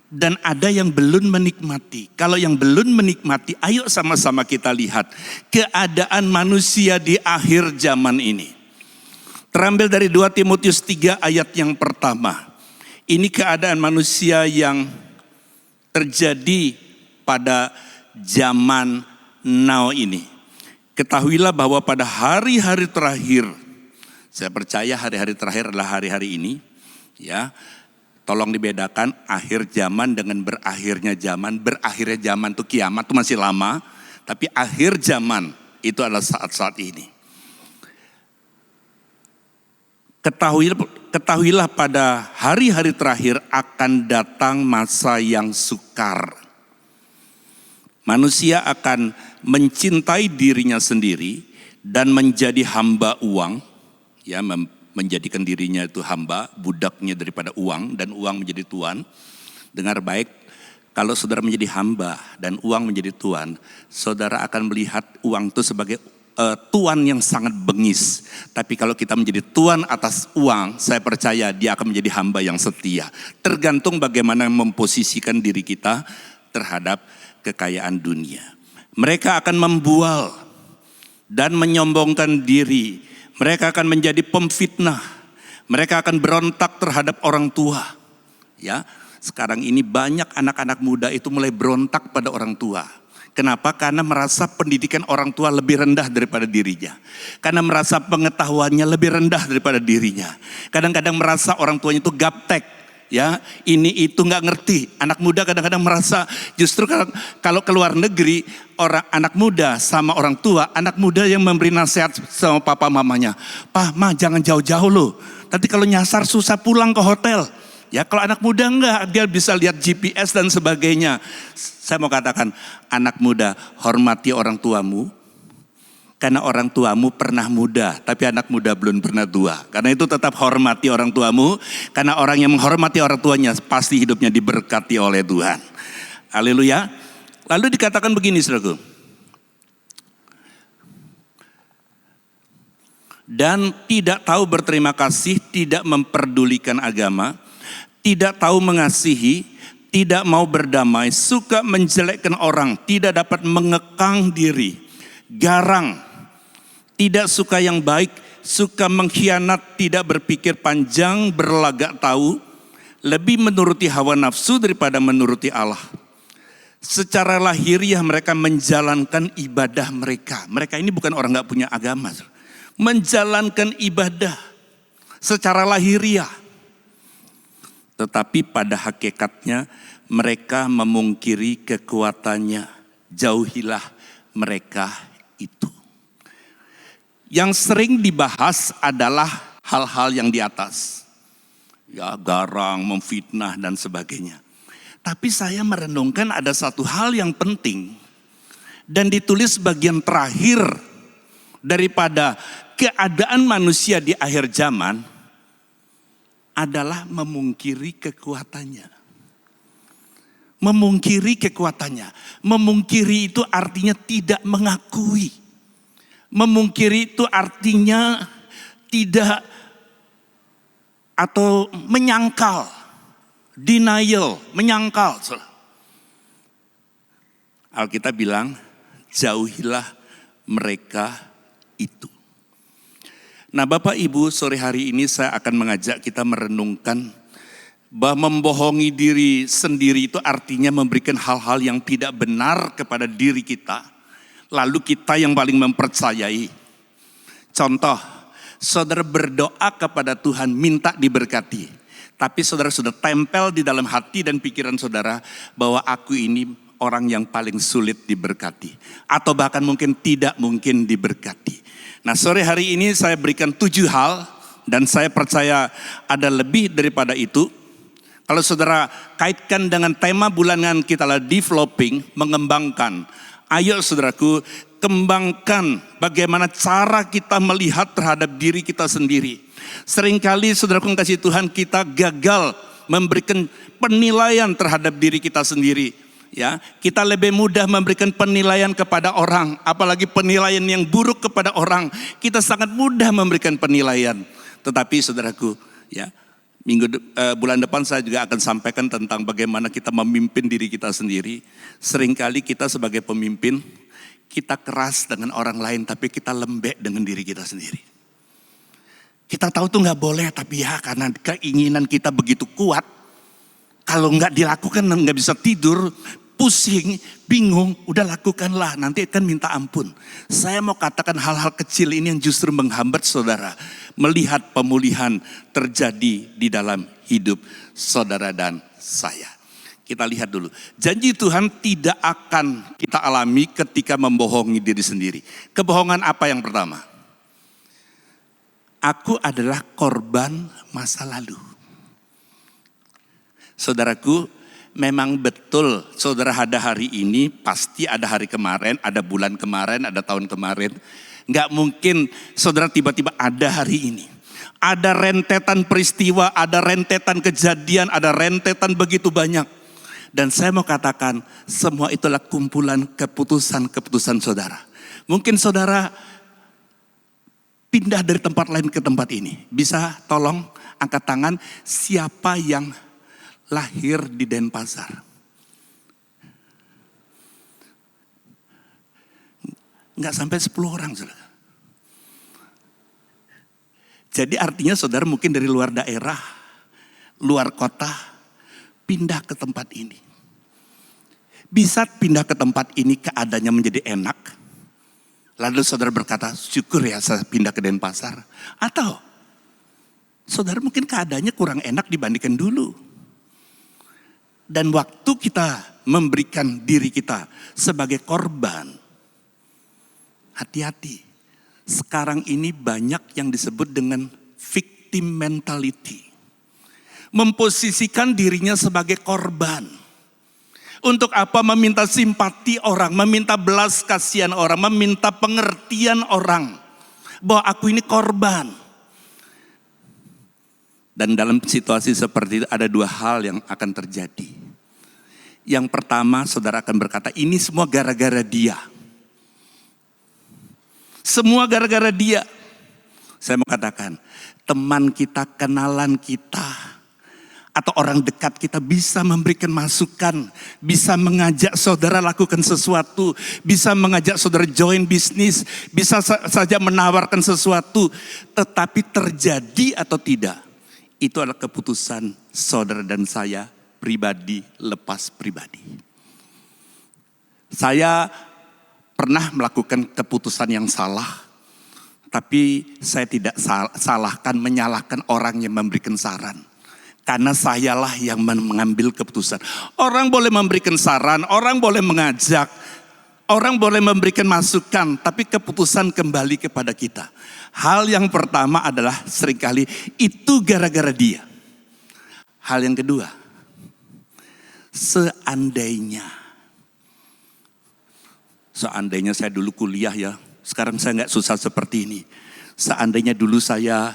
dan ada yang belum menikmati. Kalau yang belum menikmati, ayo sama-sama kita lihat keadaan manusia di akhir zaman ini. Terambil dari 2 Timotius 3 ayat yang pertama. Ini keadaan manusia yang terjadi pada zaman now ini. Ketahuilah bahwa pada hari-hari terakhir, saya percaya hari-hari terakhir adalah hari-hari ini, ya. Tolong dibedakan akhir zaman dengan berakhirnya zaman. Berakhirnya zaman itu kiamat itu masih lama, tapi akhir zaman itu adalah saat-saat ini. Ketahuilah pada hari-hari terakhir akan datang masa yang sukar. Manusia akan mencintai dirinya sendiri dan menjadi hamba uang, ya, menjadikan dirinya itu hamba, budaknya daripada uang, dan uang menjadi tuan. Dengar baik, kalau saudara menjadi hamba dan uang menjadi tuan, saudara akan melihat uang itu sebagai tuan yang sangat bengis. Tapi kalau kita menjadi tuan atas uang, saya percaya dia akan menjadi hamba yang setia. Tergantung bagaimana memposisikan diri kita terhadap kekayaan dunia. Mereka akan membual dan menyombongkan diri. Mereka akan menjadi pemfitnah. Mereka akan berontak terhadap orang tua. Ya, sekarang ini banyak anak-anak muda itu mulai berontak pada orang tua. Kenapa? Karena merasa pendidikan orang tua lebih rendah daripada dirinya. Karena merasa pengetahuannya lebih rendah daripada dirinya. Kadang-kadang merasa orang tuanya itu gaptek. Ya, ini itu nggak ngerti. Anak muda kadang-kadang merasa justru kalau keluar negeri, anak muda sama orang tua, anak muda yang memberi nasihat sama papa mamanya. Pak, ma jangan jauh-jauh loh. Nanti kalau nyasar susah pulang ke hotel. Ya, kalau anak muda enggak, dia bisa lihat GPS dan sebagainya. Saya mau katakan, anak muda, hormati orang tuamu. Karena orang tuamu pernah muda, tapi anak muda belum pernah tua. Karena itu tetap hormati orang tuamu. Karena orang yang menghormati orang tuanya pasti hidupnya diberkati oleh Tuhan. Haleluya. Lalu dikatakan begini, saudaraku. Dan tidak tahu berterima kasih, tidak memperdulikan agama, tidak tahu mengasihi, tidak mau berdamai, suka menjelekkan orang, tidak dapat mengekang diri, garang, tidak suka yang baik, suka mengkhianat, tidak berpikir panjang, berlagak tahu, lebih menuruti hawa nafsu daripada menuruti Allah. Secara lahiriah mereka menjalankan ibadah mereka. Mereka ini bukan orang gak punya agama. Menjalankan ibadah secara lahiriah. Tetapi pada hakikatnya mereka memungkiri kekuatannya. Jauhilah mereka itu. Yang sering dibahas adalah hal-hal yang di atas. Ya, garang, memfitnah dan sebagainya. Tapi saya merenungkan ada satu hal yang penting. Dan ditulis bagian terakhir daripada keadaan manusia di akhir zaman adalah memungkiri kekuatannya. Memungkiri kekuatannya. Memungkiri itu artinya tidak mengakui. Memungkiri itu artinya tidak atau menyangkal. Denial, menyangkal. Alkitab bilang, jauhilah mereka itu. Nah Bapak Ibu, sore hari ini saya akan mengajak kita merenungkan bahwa membohongi diri sendiri itu artinya memberikan hal-hal yang tidak benar kepada diri kita. Lalu kita yang paling mempercayai. Contoh, saudara berdoa kepada Tuhan minta diberkati. Tapi saudara sudah tempel di dalam hati dan pikiran saudara bahwa aku ini orang yang paling sulit diberkati. Atau bahkan mungkin tidak mungkin diberkati. Nah sore hari ini saya berikan 7 hal dan saya percaya ada lebih daripada itu. Kalau saudara kaitkan dengan tema bulanan kita adalah developing, mengembangkan. Ayo saudaraku, kembangkan bagaimana cara kita melihat terhadap diri kita sendiri. Seringkali saudaraku kasih Tuhan kita gagal memberikan penilaian terhadap diri kita sendiri. Ya, kita lebih mudah memberikan penilaian kepada orang, apalagi penilaian yang buruk kepada orang. Kita sangat mudah memberikan penilaian. Tetapi saudaraku, ya, bulan depan saya juga akan sampaikan tentang bagaimana kita memimpin diri kita sendiri. Seringkali kita sebagai pemimpin, kita keras dengan orang lain, tapi kita lembek dengan diri kita sendiri. Kita tahu tuh nggak boleh, tapi ya karena keinginan kita begitu kuat, kalau nggak dilakukan nggak bisa tidur, pusing, bingung, udah lakukanlah, nanti akan minta ampun. Saya mau katakan hal-hal kecil ini yang justru menghambat saudara melihat pemulihan terjadi di dalam hidup saudara dan saya. Kita lihat dulu, janji Tuhan tidak akan kita alami ketika membohongi diri sendiri. Kebohongan apa yang pertama? Aku adalah korban masa lalu. Saudaraku, memang betul saudara ada hari ini, pasti ada hari kemarin, ada bulan kemarin, ada tahun kemarin. Nggak mungkin saudara tiba-tiba ada hari ini. Ada rentetan peristiwa, ada rentetan kejadian, ada rentetan begitu banyak. Dan saya mau katakan semua itulah kumpulan keputusan-keputusan saudara. Mungkin saudara pindah dari tempat lain ke tempat ini? Bisa tolong angkat tangan siapa yang lahir di Denpasar? Enggak sampai 10 orang, saudara. Jadi artinya saudara mungkin dari luar daerah, luar kota, pindah ke tempat ini. Bisa pindah ke tempat ini keadaannya menjadi enak. Lalu saudara berkata, syukur ya saya pindah ke Denpasar. Atau saudara mungkin keadaannya kurang enak dibandingkan dulu. Dan waktu kita memberikan diri kita sebagai korban, hati-hati. Sekarang ini banyak yang disebut dengan victim mentality. Memposisikan dirinya sebagai korban. Untuk apa? Meminta simpati orang, meminta belas kasihan orang, meminta pengertian orang. Bahwa aku ini korban. Dan dalam situasi seperti itu ada 2 hal yang akan terjadi. Yang pertama, saudara akan berkata, ini semua gara-gara dia. Semua gara-gara dia. Saya mau katakan, teman kita, kenalan kita, atau orang dekat kita bisa memberikan masukan, bisa mengajak saudara lakukan sesuatu, bisa mengajak saudara join bisnis, bisa saja menawarkan sesuatu, tetapi terjadi atau tidak, itu adalah keputusan saudara dan saya pribadi, lepas pribadi. Saya pernah melakukan keputusan yang salah, tapi saya tidak menyalahkan orang yang memberikan saran. Karena sayalah yang mengambil keputusan. Orang boleh memberikan saran, orang boleh mengajak, orang boleh memberikan masukan, tapi keputusan kembali kepada kita. Hal yang pertama adalah seringkali itu gara-gara dia. Hal yang kedua, seandainya saya dulu kuliah ya, sekarang saya nggak susah seperti ini. Seandainya dulu saya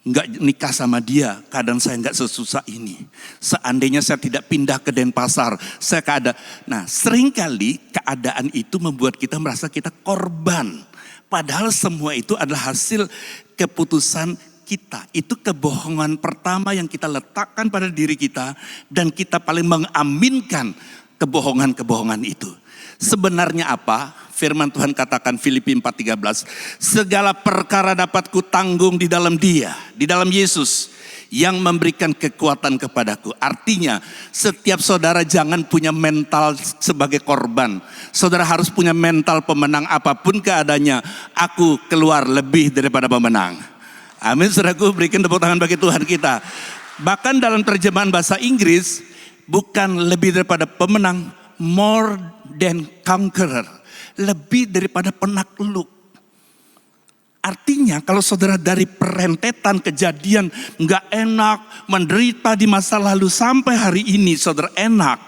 nggak nikah sama dia, kadang saya nggak sesusah ini. Seandainya saya tidak pindah ke Denpasar, Nah, seringkali keadaan itu membuat kita merasa kita korban. Padahal semua itu adalah hasil keputusan kita. Itu kebohongan pertama yang kita letakkan pada diri kita, dan kita paling mengaminkan kebohongan-kebohongan itu. Sebenarnya apa? Firman Tuhan katakan Filipi 4:13, segala perkara dapat kutanggung di dalam Dia, di dalam Yesus yang memberikan kekuatan kepadaku. Artinya setiap saudara jangan punya mental sebagai korban. Saudara harus punya mental pemenang apapun keadaannya. Aku keluar lebih daripada pemenang. Amin, saudaraku, berikan tepuk tangan bagi Tuhan kita. Bahkan dalam terjemahan bahasa Inggris, bukan lebih daripada pemenang, more than conqueror. Lebih daripada penakluk. Artinya kalau saudara dari perentetan kejadian gak enak, menderita di masa lalu sampai hari ini saudara enak.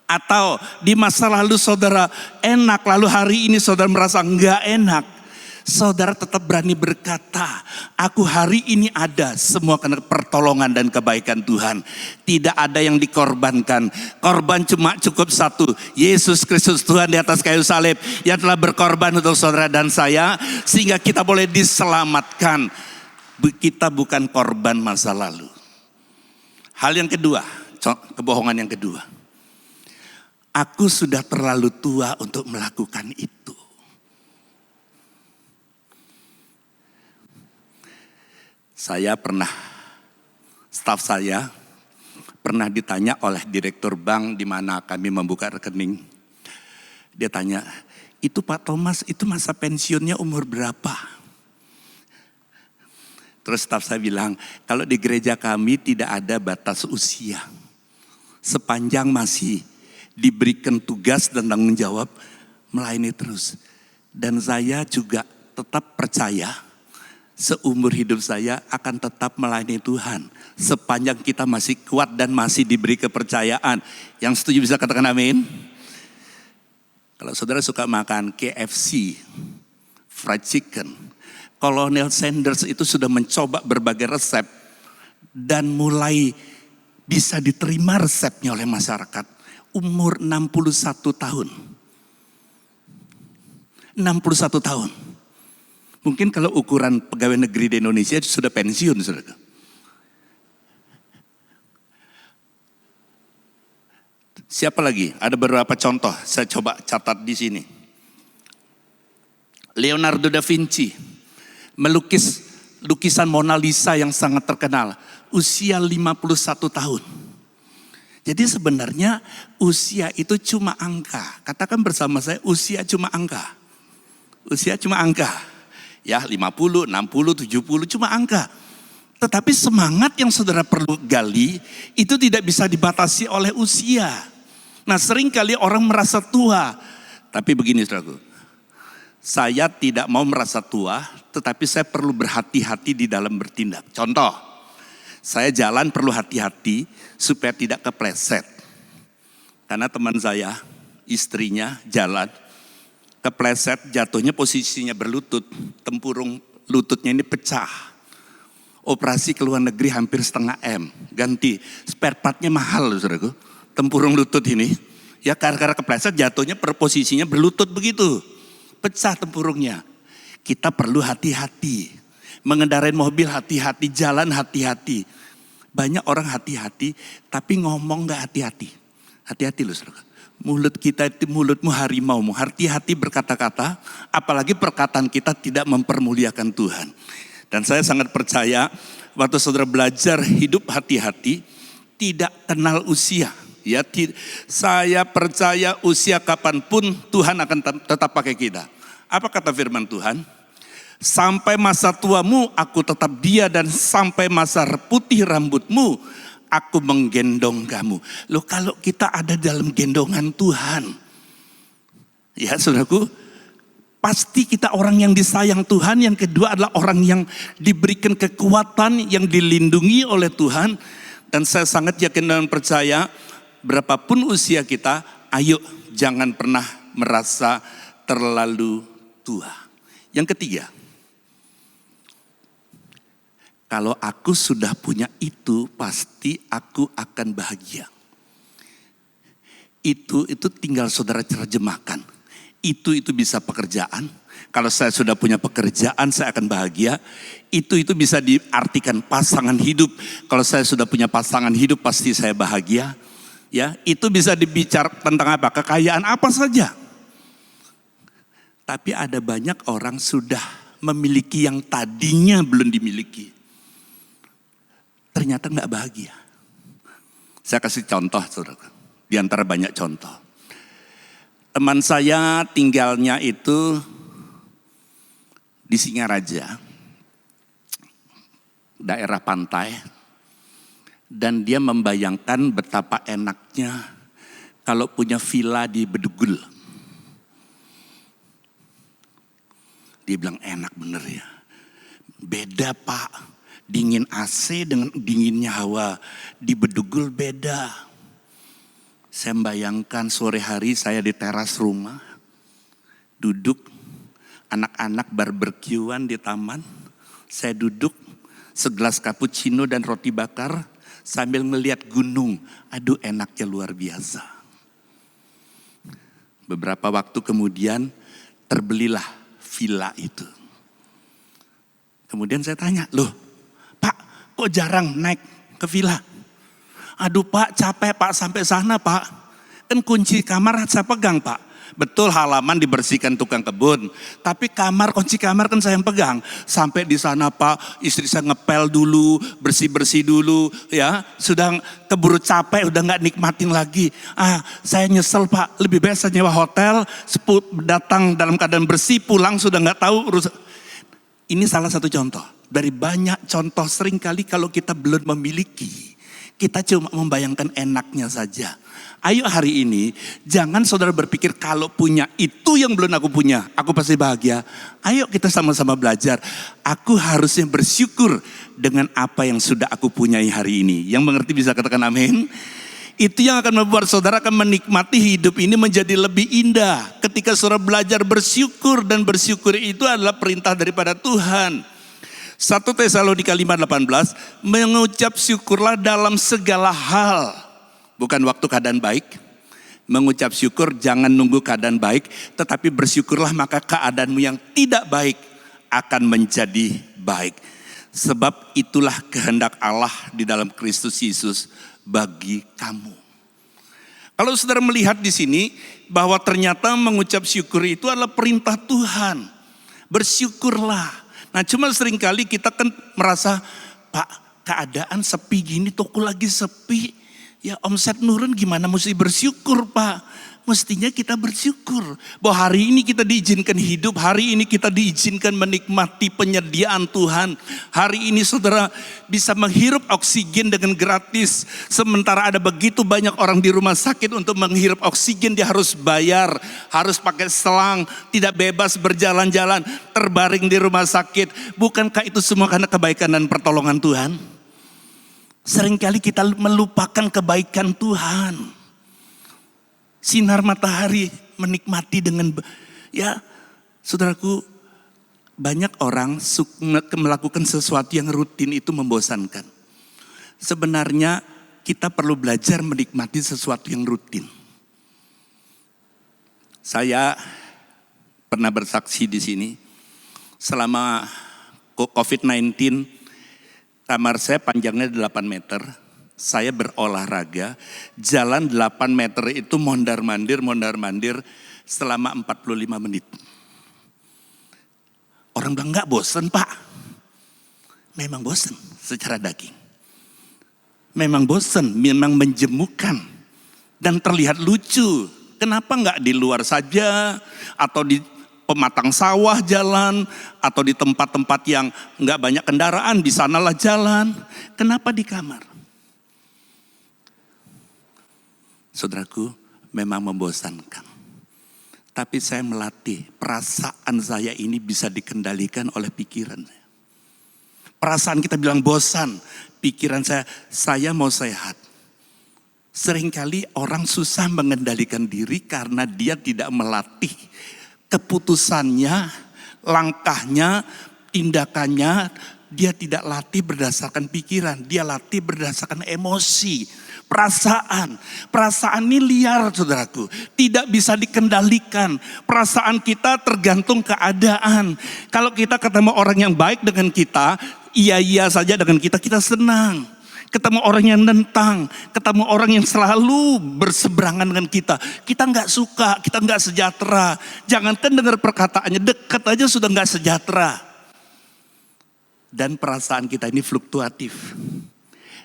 Atau di masa lalu saudara enak, lalu hari ini saudara merasa gak enak. Saudara tetap berani berkata, aku hari ini ada semua karena pertolongan dan kebaikan Tuhan. Tidak ada yang dikorbankan. Korban cuma cukup satu. Yesus Kristus Tuhan di atas kayu salib yang telah berkorban untuk saudara dan saya. Sehingga kita boleh diselamatkan. Kita bukan korban masa lalu. Hal yang kedua, kebohongan yang kedua. Aku sudah terlalu tua untuk melakukan itu. Staf saya pernah ditanya oleh direktur bank di mana kami membuka rekening. Dia tanya, itu Pak Thomas itu masa pensiunnya umur berapa? Terus staf saya bilang, kalau di gereja kami tidak ada batas usia. Sepanjang masih diberikan tugas dan tanggung jawab, melayani terus. Dan saya juga tetap percaya, seumur hidup saya akan tetap melayani Tuhan. Sepanjang kita masih kuat dan masih diberi kepercayaan. Yang setuju bisa katakan amin. Kalau saudara suka makan KFC, fried chicken, Colonel Sanders itu sudah mencoba berbagai resep. Dan mulai bisa diterima resepnya oleh masyarakat. Umur 61 tahun. 61 tahun. Mungkin kalau ukuran pegawai negeri di Indonesia sudah pensiun, saudara. Siapa lagi? Ada beberapa contoh, saya coba catat di sini. Leonardo da Vinci melukis lukisan Mona Lisa yang sangat terkenal, usia 51 tahun. Jadi sebenarnya usia itu cuma angka. Katakan bersama saya, usia cuma angka. Usia cuma angka. Ya 50, 60, 70 cuma angka. Tetapi semangat yang saudara perlu gali itu tidak bisa dibatasi oleh usia. Nah seringkali orang merasa tua. Tapi begini saudaraku, saya tidak mau merasa tua, tetapi saya perlu berhati-hati di dalam bertindak. Contoh, saya jalan perlu hati-hati supaya tidak kepleset. Karena teman saya, istrinya jalan, kepleset, jatuhnya posisinya berlutut, tempurung lututnya ini pecah. Operasi ke luar negeri hampir 0,5 M, ganti, spare partnya mahal saudaraku. Tempurung lutut ini, ya karena kepleset jatuhnya posisinya berlutut begitu. Pecah tempurungnya. Kita perlu hati-hati. Mengendarai mobil hati-hati, jalan hati-hati. Banyak orang hati-hati, tapi ngomong gak hati-hati. Hati-hati loh saudara. Mulut kita itu mulutmu harimau. Hati-hati berkata-kata, apalagi perkataan kita tidak mempermuliakan Tuhan. Dan saya sangat percaya, waktu saudara belajar hidup hati-hati, tidak kenal usia. Ya, saya percaya usia kapanpun Tuhan akan tetap pakai kita. Apa kata firman Tuhan? Sampai masa tuamu aku tetap dia, dan sampai masa putih rambutmu aku menggendong kamu. Loh kalau kita ada dalam gendongan Tuhan, ya saudaraku, pasti kita orang yang disayang Tuhan. Yang kedua adalah orang yang diberikan kekuatan, yang dilindungi oleh Tuhan. Dan saya sangat yakin dan percaya, berapapun usia kita, ayo jangan pernah merasa terlalu tua. Yang ketiga, kalau aku sudah punya itu, pasti aku akan bahagia. Itu tinggal saudara terjemahkan. Itu bisa pekerjaan. Kalau saya sudah punya pekerjaan, saya akan bahagia. Itu bisa diartikan pasangan hidup. Kalau saya sudah punya pasangan hidup, pasti saya bahagia. Ya, itu bisa dibicarakan tentang apa? Kekayaan apa saja. Tapi ada banyak orang sudah memiliki yang tadinya belum dimiliki. Ternyata nggak bahagia. Saya kasih contoh, saudara. Di antara banyak contoh. Teman saya tinggalnya itu di Singaraja, daerah pantai. Dan dia membayangkan betapa enaknya kalau punya villa di Bedugul. Dia bilang enak bener ya. Beda Pak, dingin AC dengan dinginnya hawa di Bedugul beda. Saya membayangkan sore hari saya di teras rumah, duduk, anak-anak barbekyuan di taman. Saya duduk, segelas cappuccino dan roti bakar, sambil melihat gunung. Aduh enaknya luar biasa. Beberapa waktu kemudian terbelilah villa itu. Kemudian saya tanya, loh Pak kok jarang naik ke villa? Aduh Pak capek Pak sampai sana Pak. Kan kunci kamar saya pegang Pak. Betul halaman dibersihkan tukang kebun. Tapi kunci kamar kan saya yang pegang. Sampai di sana Pak, istri saya ngepel dulu, bersih-bersih dulu. Ya, sudah keburu capek, udah gak nikmatin lagi. Saya nyesel Pak, lebih baik saya nyewa hotel, datang dalam keadaan bersih, pulang sudah gak tahu urusan. Ini salah satu contoh. Dari banyak contoh seringkali kalau kita belum memiliki, kita cuma membayangkan enaknya saja. Ayo hari ini, jangan saudara berpikir kalau punya itu yang belum aku punya, aku pasti bahagia. Ayo kita sama-sama belajar. Aku harusnya bersyukur dengan apa yang sudah aku punyai hari ini. Yang mengerti bisa katakan amin. Itu yang akan membuat saudara akan menikmati hidup ini menjadi lebih indah. Ketika saudara belajar bersyukur, dan bersyukur itu adalah perintah daripada Tuhan. 1 Tesalonika 5:18, mengucap syukurlah dalam segala hal. Bukan waktu keadaan baik. Mengucap syukur jangan nunggu keadaan baik, tetapi bersyukurlah maka keadaanmu yang tidak baik akan menjadi baik. Sebab itulah kehendak Allah di dalam Kristus Yesus bagi kamu. Kalau saudara melihat di sini bahwa ternyata mengucap syukur itu adalah perintah Tuhan. Bersyukurlah. Nah cuma seringkali kita kan merasa, Pak keadaan sepi gini, toko lagi sepi. Ya omset nurun gimana mesti bersyukur Pak. Mestinya kita bersyukur bahwa hari ini kita diizinkan hidup, hari ini kita diizinkan menikmati penyediaan Tuhan. Hari ini saudara bisa menghirup oksigen dengan gratis. Sementara ada begitu banyak orang di rumah sakit untuk menghirup oksigen dia harus bayar, harus pakai selang, tidak bebas berjalan-jalan, terbaring di rumah sakit. Bukankah itu semua karena kebaikan dan pertolongan Tuhan? Seringkali kita melupakan kebaikan Tuhan. Sinar matahari menikmati dengan, ya saudaraku, banyak orang melakukan sesuatu yang rutin itu membosankan. Sebenarnya kita perlu belajar menikmati sesuatu yang rutin. Saya pernah bersaksi di sini, selama COVID-19 kamar saya panjangnya 8 meter. Saya berolahraga, jalan 8 meter itu mondar-mandir selama 45 menit. Orang bilang enggak bosan Pak. Memang bosan secara daging. Memang bosan, memang menjemukan. Dan terlihat lucu. Kenapa enggak di luar saja atau di pematang sawah jalan atau di tempat-tempat yang enggak banyak kendaraan, di sanalah jalan. Kenapa di kamar? Saudaraku, memang membosankan. Tapi saya melatih perasaan saya ini bisa dikendalikan oleh pikiran saya. Perasaan kita bilang bosan, pikiran saya mau sehat. Seringkali orang susah mengendalikan diri karena dia tidak melatih keputusannya, langkahnya, tindakannya. Dia tidak latih berdasarkan pikiran, dia latih berdasarkan emosi. Perasaan ini liar saudaraku, tidak bisa dikendalikan. Perasaan kita tergantung keadaan. Kalau kita ketemu orang yang baik dengan kita, iya saja dengan kita senang. Ketemu orang yang nentang, ketemu orang yang selalu berseberangan dengan kita nggak suka, kita nggak sejahtera. Jangankan dengar perkataannya, dekat aja sudah nggak sejahtera. Dan perasaan kita ini fluktuatif,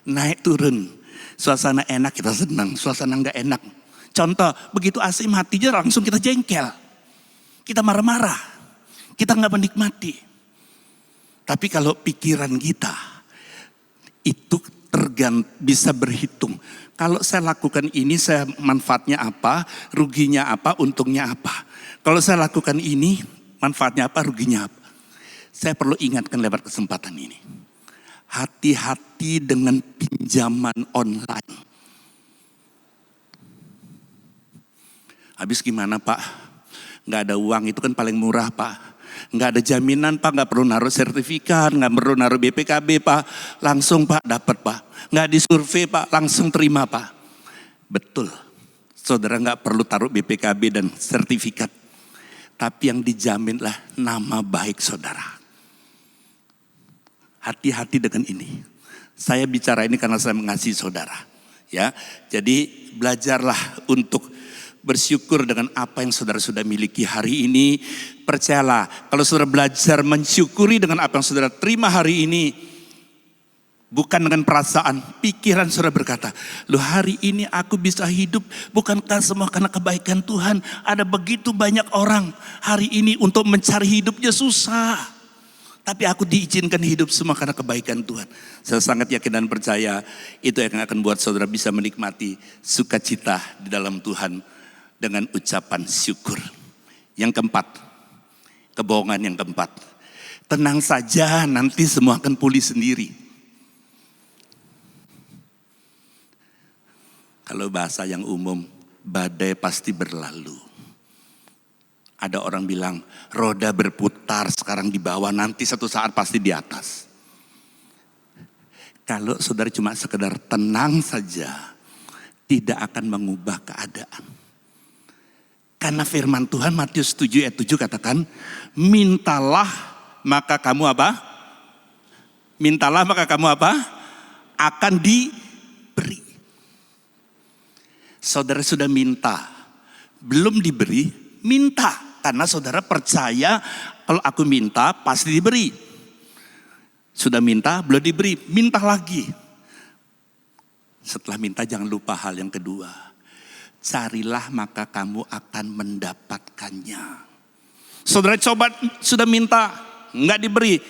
naik turun. Suasana enak kita senang, suasana nggak enak. Contoh, begitu AC mati aja langsung kita jengkel. Kita marah-marah, kita nggak menikmati. Tapi kalau pikiran kita itu bisa berhitung. Kalau saya lakukan ini, saya manfaatnya apa, ruginya apa, untungnya apa. Kalau saya lakukan ini, manfaatnya apa, ruginya apa. Saya perlu ingatkan lewat kesempatan ini. Hati-hati dengan pinjaman online. Habis gimana Pak? Nggak ada uang, itu kan paling murah Pak. Nggak ada jaminan Pak, nggak perlu naruh sertifikat, nggak perlu naruh BPKB Pak. Langsung Pak dapat Pak. Nggak disurvei Pak, langsung terima Pak. Betul, saudara nggak perlu taruh BPKB dan sertifikat. Tapi yang dijaminlah nama baik saudara. Hati-hati dengan ini. Saya bicara ini karena saya mengasihi saudara. Ya, jadi belajarlah untuk bersyukur dengan apa yang saudara sudah miliki hari ini. Percayalah, kalau saudara belajar mensyukuri dengan apa yang saudara terima hari ini, bukan dengan perasaan, pikiran saudara berkata, loh hari ini aku bisa hidup, bukankah semua karena kebaikan Tuhan? Ada begitu banyak orang hari ini untuk mencari hidupnya susah. Tapi aku diizinkan hidup semua karena kebaikan Tuhan. Saya sangat yakin dan percaya itu yang akan buat saudara bisa menikmati sukacita di dalam Tuhan dengan ucapan syukur. Yang keempat, kebohongan yang keempat. Tenang saja, nanti semua akan pulih sendiri. Kalau bahasa yang umum, badai pasti berlalu. Ada orang bilang, roda berputar sekarang di bawah, nanti satu saat pasti di atas. Kalau saudara cuma sekedar tenang saja, tidak akan mengubah keadaan. Karena firman Tuhan Matius 7 ayat 7 katakan, mintalah maka kamu apa? Mintalah maka kamu apa? Akan diberi. Saudara sudah minta, belum diberi, minta. Karena saudara percaya kalau aku minta pasti diberi. Sudah minta, belum diberi, minta lagi. Setelah minta jangan lupa hal yang kedua. Carilah maka kamu akan mendapatkannya. Saudara coba sudah minta, enggak diberi.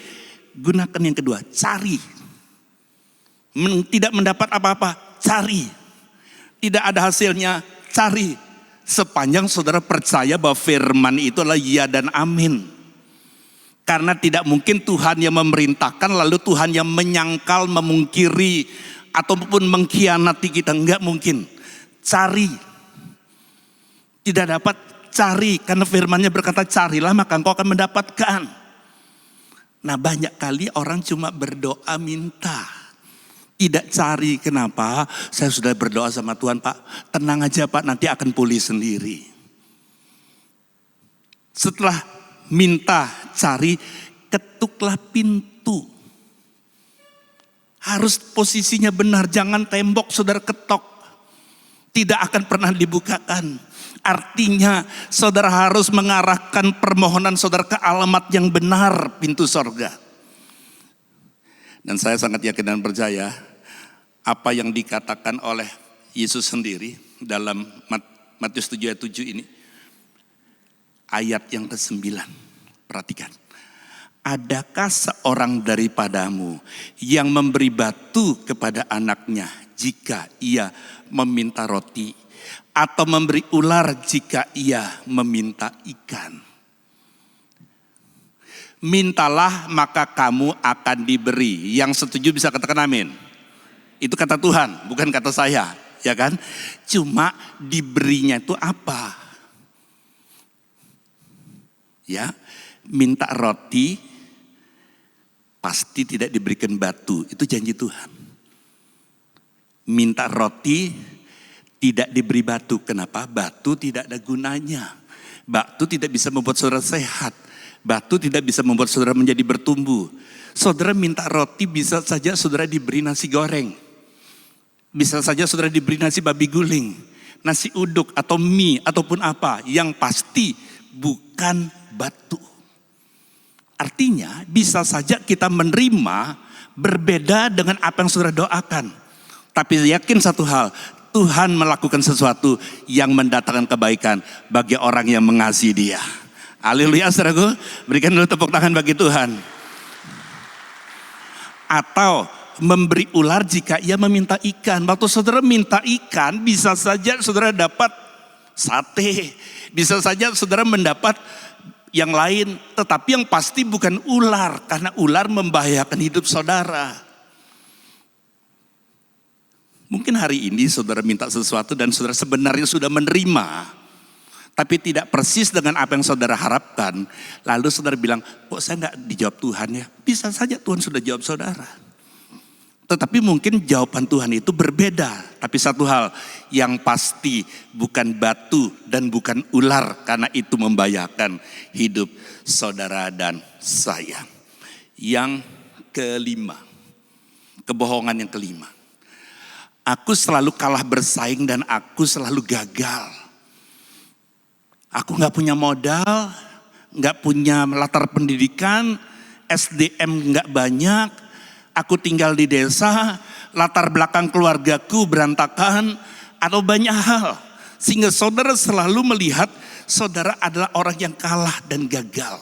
Gunakan yang kedua, cari. Tidak mendapat apa-apa, cari. Tidak ada hasilnya, cari. Sepanjang saudara percaya bahwa firman itu adalah ya dan amin. Karena tidak mungkin Tuhan yang memerintahkan lalu Tuhan yang menyangkal, memungkiri, ataupun mengkhianati kita. Enggak mungkin. Cari. Tidak dapat, cari. Karena firmannya berkata carilah maka engkau akan mendapatkan. Nah banyak kali orang cuma berdoa minta. Tidak cari. Kenapa? Saya sudah berdoa sama Tuhan, Pak. Tenang aja Pak, nanti akan pulih sendiri. Setelah minta, cari, ketuklah pintu. Harus posisinya benar, jangan tembok saudara ketok. Tidak akan pernah dibukakan. Artinya saudara harus mengarahkan permohonan saudara ke alamat yang benar, pintu sorga. Dan saya sangat yakin dan percaya apa yang dikatakan oleh Yesus sendiri dalam Matius 7 ayat 7 ini. Ayat yang ke-9, perhatikan. Adakah seorang daripadamu yang memberi batu kepada anaknya jika ia meminta roti? Atau memberi ular jika ia meminta ikan? Mintalah maka kamu akan diberi. Yang setuju bisa katakan amin. Itu kata Tuhan, bukan kata saya, ya kan? Cuma diberinya itu apa? Ya, minta roti pasti tidak diberikan batu, itu janji Tuhan. Minta roti tidak diberi batu, kenapa? Batu tidak ada gunanya. Batu tidak bisa membuat saudara sehat. Batu tidak bisa membuat saudara menjadi bertumbuh. Saudara minta roti bisa saja saudara diberi nasi goreng. Bisa saja saudara diberi nasi babi guling, nasi uduk atau mie ataupun apa. Yang pasti bukan batu. Artinya bisa saja kita menerima berbeda dengan apa yang saudara doakan. Tapi yakin satu hal, Tuhan melakukan sesuatu yang mendatangkan kebaikan bagi orang yang mengasihi Dia. Haleluya saudaraku, berikan dulu tepuk tangan bagi Tuhan. Atau memberi ular jika ia meminta ikan. Waktu saudara minta ikan, bisa saja saudara dapat sate. Bisa saja saudara mendapat yang lain. Tetapi yang pasti bukan ular. Karena ular membahayakan hidup saudara. Mungkin hari ini saudara minta sesuatu dan saudara sebenarnya sudah menerima. Tapi tidak persis dengan apa yang saudara harapkan. Lalu saudara bilang, kok saya gak dijawab Tuhan ya? Bisa saja Tuhan sudah jawab saudara. Tetapi mungkin jawaban Tuhan itu berbeda. Tapi satu hal yang pasti bukan batu dan bukan ular. Karena itu membahayakan hidup saudara dan saya. Yang kelima, kebohongan yang kelima. Aku selalu kalah bersaing dan aku selalu gagal. Aku gak punya modal, gak punya latar pendidikan, SDM gak banyak. Aku tinggal di desa, latar belakang keluargaku berantakan, atau banyak hal. Sehingga saudara selalu melihat saudara adalah orang yang kalah dan gagal.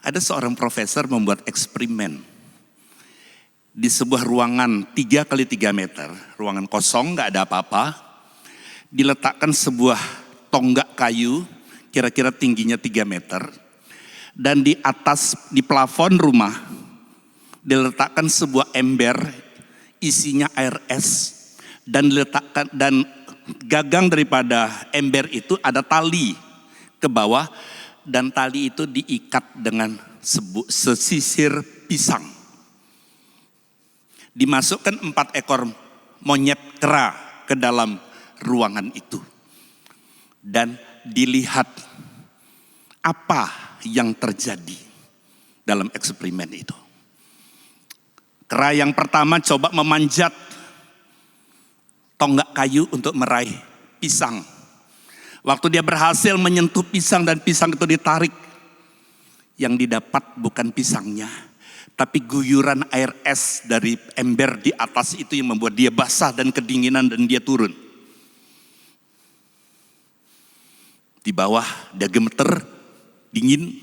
Ada seorang profesor membuat eksperimen. Di sebuah ruangan 3 kali 3 meter, ruangan kosong gak ada apa-apa. Diletakkan sebuah tonggak kayu, kira-kira tingginya 3 meter. Dan di atas, di plafon rumah, diletakkan sebuah ember, isinya air es. Dan diletakkan, dan gagang daripada ember itu ada tali ke bawah. Dan tali itu diikat dengan sesisir pisang. Dimasukkan 4 ekor monyet kera ke dalam ruangan itu. Dan dilihat apa yang terjadi dalam eksperimen itu. Kera yang pertama coba memanjat tonggak kayu untuk meraih pisang. Waktu dia berhasil menyentuh pisang dan pisang itu ditarik, yang didapat bukan pisangnya, tapi guyuran air es dari ember di atas itu yang membuat dia basah dan kedinginan dan dia turun. Di bawah dia gemeter, dingin,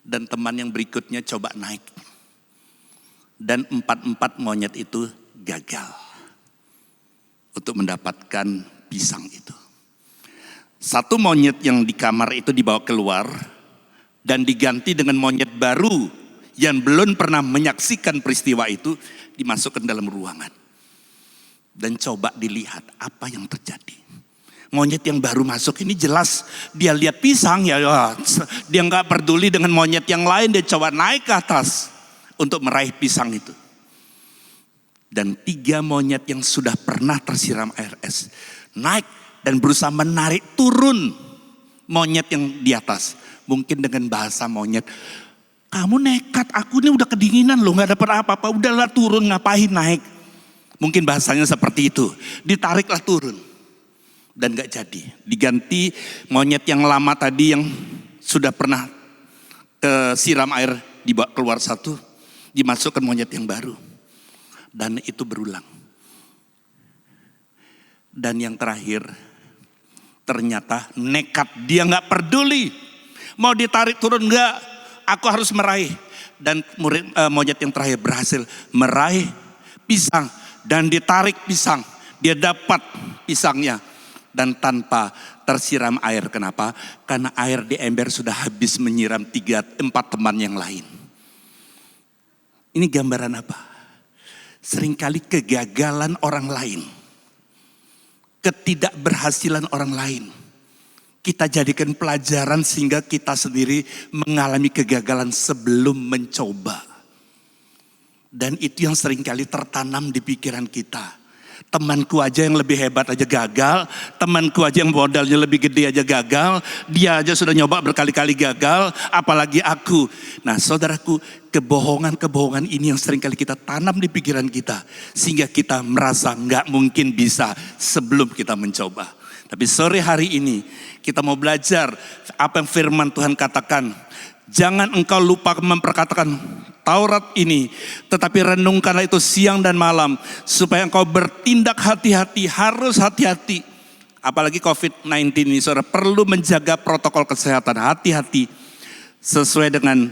dan teman yang berikutnya coba naik. Dan 4 monyet itu gagal untuk mendapatkan pisang itu. Satu monyet yang di kamar itu dibawa keluar dan diganti dengan monyet baru yang belum pernah menyaksikan peristiwa itu, dimasukkan dalam ruangan. Dan coba dilihat apa yang terjadi. Monyet yang baru masuk ini jelas dia lihat pisang ya, dia nggak peduli dengan monyet yang lain, dia coba naik ke atas untuk meraih pisang itu. Dan 3 monyet yang sudah pernah tersiram air es naik dan berusaha menarik turun monyet yang di atas. Mungkin dengan bahasa monyet, kamu nekat, aku ini udah kedinginan loh, gak dapat apa-apa, udahlah turun, ngapain naik. Mungkin bahasanya seperti itu, ditariklah turun. Dan gak jadi, diganti monyet yang lama tadi yang sudah pernah siram air, dibawa keluar satu, dimasukkan monyet yang baru. Dan itu berulang. Dan yang terakhir, ternyata nekat, dia gak peduli. Mau ditarik turun enggak, aku harus meraih. Dan monyet yang terakhir berhasil meraih pisang dan ditarik pisang. Dia dapat pisangnya dan tanpa tersiram air. Kenapa? Karena air di ember sudah habis menyiram 4 teman yang lain. Ini gambaran apa? Seringkali kegagalan orang lain, ketidakberhasilan orang lain, kita jadikan pelajaran sehingga kita sendiri mengalami kegagalan sebelum mencoba. Dan itu yang seringkali tertanam di pikiran kita. Temanku aja yang lebih hebat aja gagal, temanku aja yang modalnya lebih gede aja gagal, dia aja sudah nyoba berkali-kali gagal, apalagi aku. Nah saudaraku, kebohongan-kebohongan ini yang seringkali kita tanam di pikiran kita, sehingga kita merasa nggak mungkin bisa sebelum kita mencoba. Tapi sore hari ini kita mau belajar apa yang firman Tuhan katakan. Jangan engkau lupa memperkatakan Taurat ini, tetapi renungkanlah itu siang dan malam, supaya engkau bertindak hati-hati, harus hati-hati. Apalagi COVID-19 ini, saudara perlu menjaga protokol kesehatan, hati-hati sesuai dengan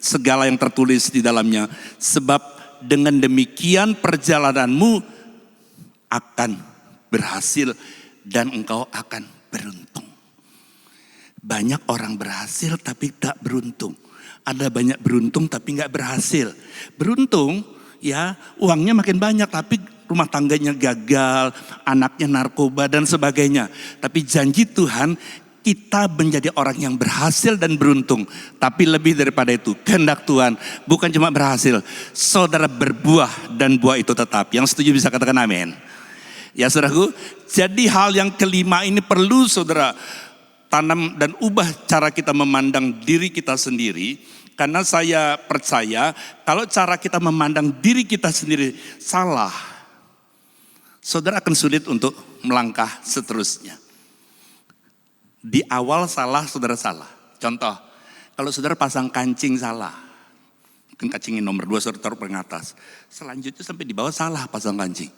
segala yang tertulis di dalamnya. Sebab dengan demikian perjalananmu akan berhasil dan engkau akan beruntung. Banyak orang berhasil tapi tak beruntung. Ada banyak beruntung tapi gak berhasil. Beruntung ya uangnya makin banyak tapi rumah tangganya gagal, anaknya narkoba dan sebagainya. Tapi janji Tuhan kita menjadi orang yang berhasil dan beruntung. Tapi lebih daripada itu, kehendak Tuhan bukan cuma berhasil, saudara berbuah dan buah itu tetap. Yang setuju bisa katakan amin. Ya saudaraku, jadi hal yang kelima ini perlu saudara tanam dan ubah cara kita memandang diri kita sendiri. Karena saya percaya kalau cara kita memandang diri kita sendiri salah, saudara akan sulit untuk melangkah seterusnya. Di awal salah, saudara salah. Contoh, kalau saudara pasang kancing salah, mungkin kancingin nomor 2 saudara taruh paling atas. Selanjutnya sampai di bawah salah pasang kancing.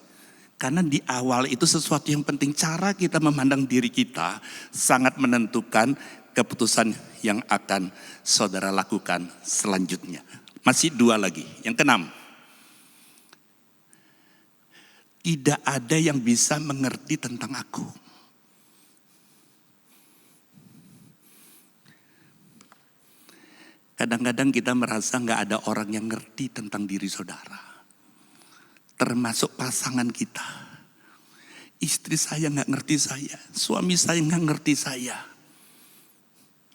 Karena di awal itu sesuatu yang penting, cara kita memandang diri kita sangat menentukan keputusan yang akan saudara lakukan selanjutnya. Masih 2 lagi, yang ke-6. Tidak ada yang bisa mengerti tentang aku. Kadang-kadang kita merasa gak ada orang yang ngerti tentang diri saudara. Termasuk pasangan kita. Istri saya gak ngerti saya, suami saya gak ngerti saya.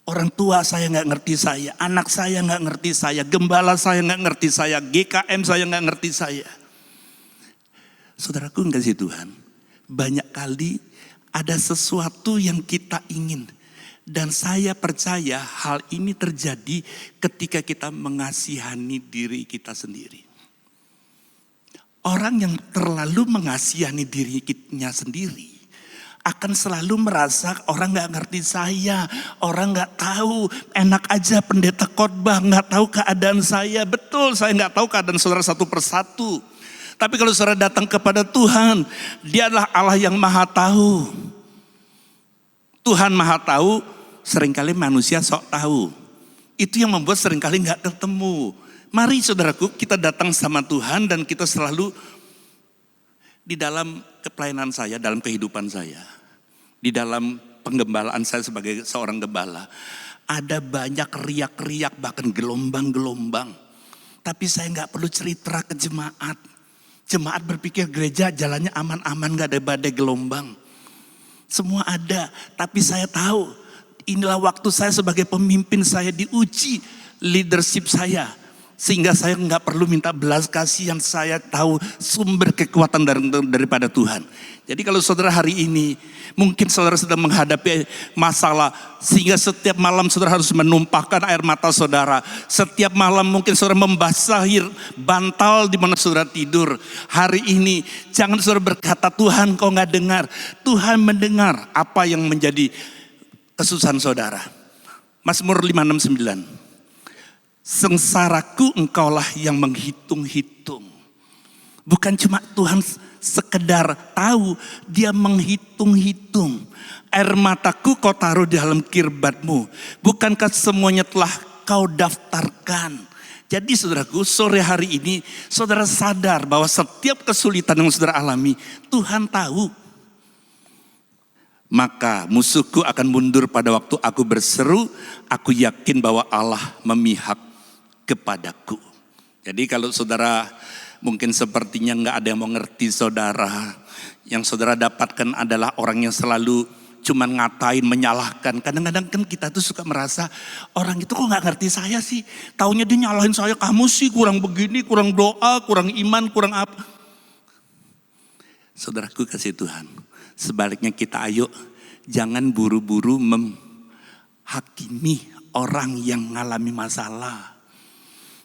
Orang tua saya gak ngerti saya, anak saya gak ngerti saya, gembala saya gak ngerti saya, GKM saya gak ngerti saya. Saudaraku kasih Tuhan, banyak kali ada sesuatu yang kita ingin Dan saya percaya hal ini terjadi ketika kita mengasihani diri kita sendiri. Orang yang terlalu mengasihani dirinya sendiri akan selalu merasa orang gak ngerti saya, orang gak tahu, enak aja pendeta khotbah gak tahu keadaan saya. Betul, saya gak tahu keadaan saudara satu persatu. Tapi kalau saudara datang kepada Tuhan, Dia adalah Allah yang maha tahu. Tuhan maha tahu, seringkali manusia sok tahu. Itu yang membuat seringkali gak ketemu. Mari saudaraku, kita datang sama Tuhan dan kita selalu di dalam pelayanan saya, dalam kehidupan saya, di dalam penggembalaan saya sebagai seorang gembala, ada banyak riak-riak bahkan gelombang-gelombang. Tapi saya gak perlu cerita ke jemaat. Jemaat berpikir gereja jalannya aman-aman, gak ada badai gelombang. Semua ada, tapi saya tahu inilah waktu saya sebagai pemimpin saya diuji leadership saya. Sehingga saya nggak perlu minta belas kasihan, saya tahu sumber kekuatan daripada Tuhan. Jadi kalau saudara hari ini, mungkin saudara sedang menghadapi masalah, sehingga setiap malam saudara harus menumpahkan air mata saudara. Setiap malam mungkin saudara membasahi bantal di mana saudara tidur. Hari ini jangan saudara berkata, Tuhan kau nggak dengar. Tuhan mendengar apa yang menjadi kesusahan saudara. Mazmur 569. Sengsaraku engkaulah yang menghitung-hitung. Bukan cuma Tuhan sekedar tahu, Dia menghitung-hitung. Air mataku kau taruh di dalam kirbatmu. Bukankah semuanya telah kau daftarkan? Jadi saudaraku, sore hari ini saudara sadar bahwa setiap kesulitan yang saudara alami, Tuhan tahu. Maka musuhku akan mundur pada waktu aku berseru, aku yakin bahwa Allah memihak kepadaku. Jadi kalau saudara mungkin sepertinya nggak ada yang mau ngerti saudara, yang saudara dapatkan adalah orang yang selalu cuman ngatain, menyalahkan. Kadang-kadang kan kita tuh suka merasa orang itu kok nggak ngerti saya sih, taunya dia nyalahin saya, kamu sih kurang begini, kurang doa, kurang iman, kurang apa. Saudaraku kasih Tuhan, sebaliknya kita ayo jangan buru-buru menghakimi orang yang mengalami masalah.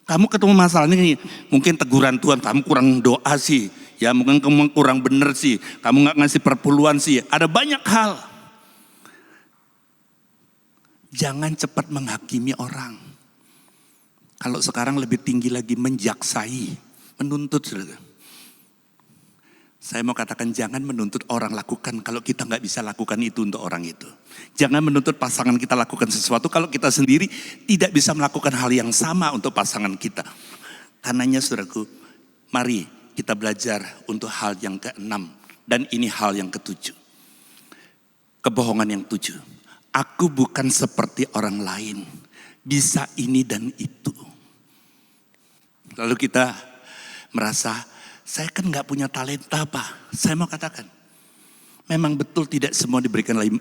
Kamu ketemu masalahnya nih, mungkin teguran Tuhan, kamu kurang doa sih, ya mungkin kamu kurang bener sih, kamu gak ngasih perpuluhan sih, ada banyak hal. Jangan cepat menghakimi orang. Kalau sekarang lebih tinggi lagi menjaksai, menuntut. Saya mau katakan jangan menuntut orang lakukan kalau kita gak bisa lakukan itu untuk orang itu. Jangan menuntut pasangan kita lakukan sesuatu kalau kita sendiri tidak bisa melakukan hal yang sama untuk pasangan kita. Karenanya saudaraku, mari kita belajar untuk hal yang ke-6. Dan ini hal yang ke-7. Kebohongan yang 7. Aku bukan seperti orang lain. Bisa ini dan itu. Lalu kita merasa, saya kan gak punya talenta Pak. Saya mau katakan, memang betul tidak semua diberikan 5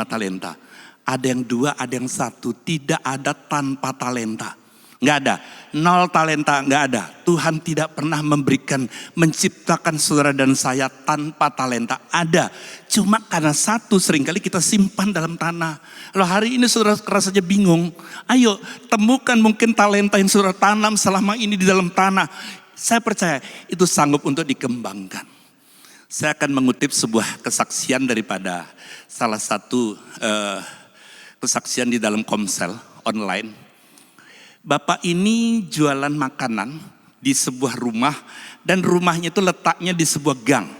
talenta. Ada yang 2, ada yang 1. Tidak ada tanpa talenta. Gak ada. 0 talenta gak ada. Tuhan tidak pernah menciptakan saudara dan saya tanpa talenta. Ada. Cuma karena satu seringkali kita simpan dalam tanah. Lalu hari ini saudara rasanya bingung. Ayo temukan mungkin talenta yang saudara tanam selama ini di dalam tanah. Saya percaya itu sanggup untuk dikembangkan. Saya akan mengutip sebuah kesaksian daripada salah satu kesaksian di dalam Komsel online. Bapak ini jualan makanan di sebuah rumah dan rumahnya itu letaknya di sebuah gang.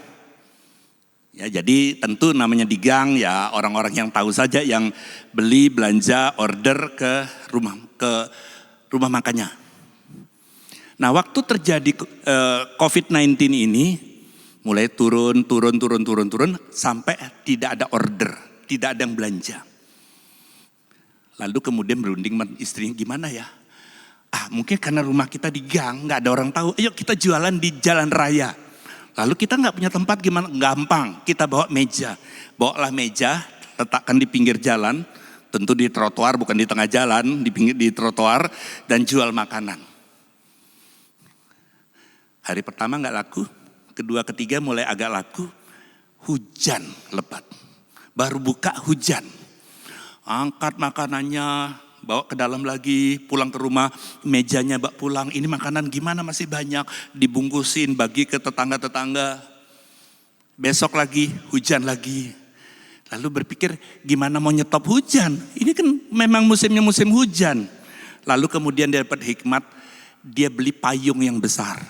Ya, jadi tentu namanya di gang ya orang-orang yang tahu saja yang beli belanja order ke rumah makannya. Nah waktu terjadi COVID-19 ini mulai turun sampai tidak ada order, tidak ada yang belanja. Lalu kemudian berunding istrinya gimana ya? Mungkin karena rumah kita di gang, gak ada orang tahu, ayo kita jualan di jalan raya. Lalu kita gak punya tempat gimana? Gampang, kita bawa meja. Bawalah meja, letakkan di pinggir jalan, tentu di trotoar bukan di tengah jalan, di trotoar dan jual makanan. Hari pertama gak laku, kedua ketiga mulai agak laku, hujan lebat. Baru buka hujan. angkat makanannya, bawa ke dalam lagi, pulang ke rumah, mejanya bawa pulang, ini makanan gimana masih banyak, dibungkusin, bagi ke tetangga-tetangga. Besok lagi, hujan lagi. Lalu berpikir gimana mau nyetop hujan, ini kan memang musimnya musim hujan. Lalu kemudian dia dapat hikmat, dia beli payung yang besar.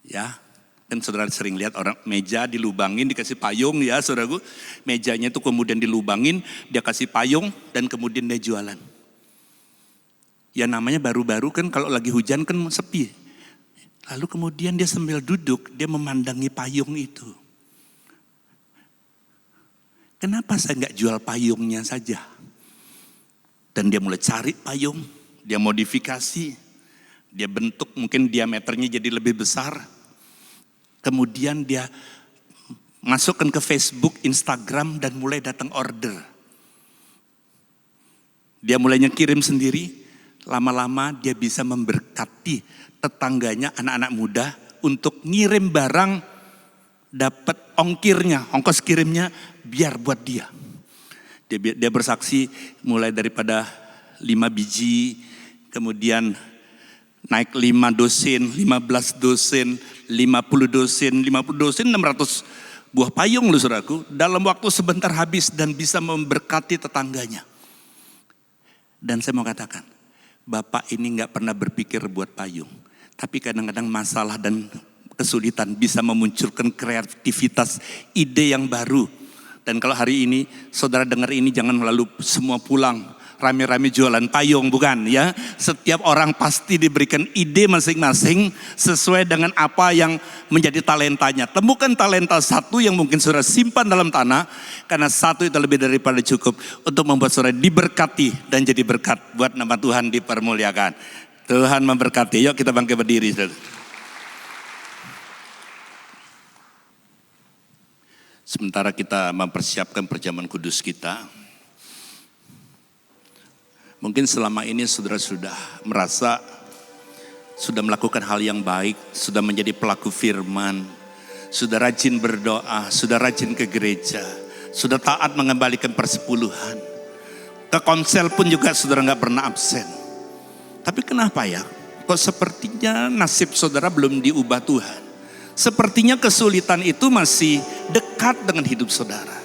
Ya, kan saudara sering lihat orang meja dilubangin dikasih payung ya saudaraku. Mejanya itu kemudian dilubangin, dia kasih payung dan kemudian dia jualan. Ya namanya baru-baru kan kalau lagi hujan kan sepi. Lalu kemudian dia sambil duduk, dia memandangi payung itu. Kenapa saya nggak jual payungnya saja? Dan dia mulai cari payung, dia modifikasi, dia bentuk mungkin diameternya jadi lebih besar. Kemudian dia masukkan ke Facebook, Instagram dan mulai datang order. Dia mulainya kirim sendiri, lama-lama dia bisa memberkati tetangganya, anak-anak muda untuk ngirim barang, dapat ongkirnya, ongkos kirimnya biar buat dia. Dia bersaksi mulai daripada 5 biji, kemudian naik 5 dosen, 15 dosen, 50 dosen, 600 buah payung loh saudaraku. Dalam waktu sebentar habis dan bisa memberkati tetangganya. Dan saya mau katakan, Bapak ini gak pernah berpikir buat payung. Tapi kadang-kadang masalah dan kesulitan bisa memunculkan kreativitas, ide yang baru. Dan kalau hari ini saudara dengar ini jangan lalu semua pulang rame-rame jualan payung, bukan ya. Setiap orang pasti diberikan ide masing-masing sesuai dengan apa yang menjadi talentanya. Temukan talenta satu yang mungkin saudara simpan dalam tanah, karena satu itu lebih daripada cukup untuk membuat saudara diberkati dan jadi berkat buat nama Tuhan dipermuliakan. Tuhan memberkati. Yuk kita bangkit berdiri saudara. Sementara kita mempersiapkan perjamuan kudus kita, mungkin selama ini saudara sudah merasa sudah melakukan hal yang baik, sudah menjadi pelaku firman, sudah rajin berdoa, sudah rajin ke gereja, sudah taat mengembalikan persepuluhan. Ke konsel pun juga saudara gak pernah absen. Tapi kenapa ya? Kok sepertinya nasib saudara belum diubah Tuhan? Sepertinya kesulitan itu masih dekat dengan hidup saudara.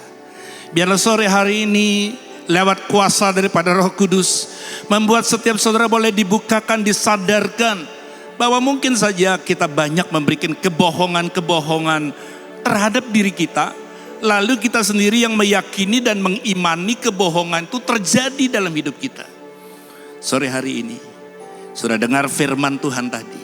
Biarlah sore hari ini lewat kuasa daripada Roh Kudus membuat setiap saudara boleh dibukakan, disadarkan bahwa mungkin saja kita banyak memberikan kebohongan-kebohongan terhadap diri kita. Lalu kita sendiri yang meyakini dan mengimani kebohongan itu terjadi dalam hidup kita. Sore hari ini saudara dengar firman Tuhan tadi.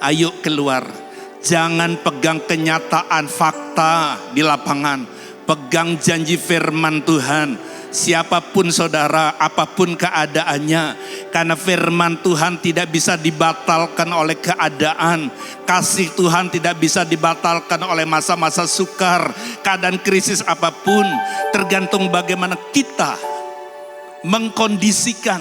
Ayo keluar. Jangan pegang kenyataan fakta di lapangan. Pegang janji firman Tuhan. Siapapun saudara, apapun keadaannya. Karena firman Tuhan tidak bisa dibatalkan oleh keadaan. Kasih Tuhan tidak bisa dibatalkan oleh masa-masa sukar. Keadaan krisis apapun. Tergantung bagaimana kita mengkondisikan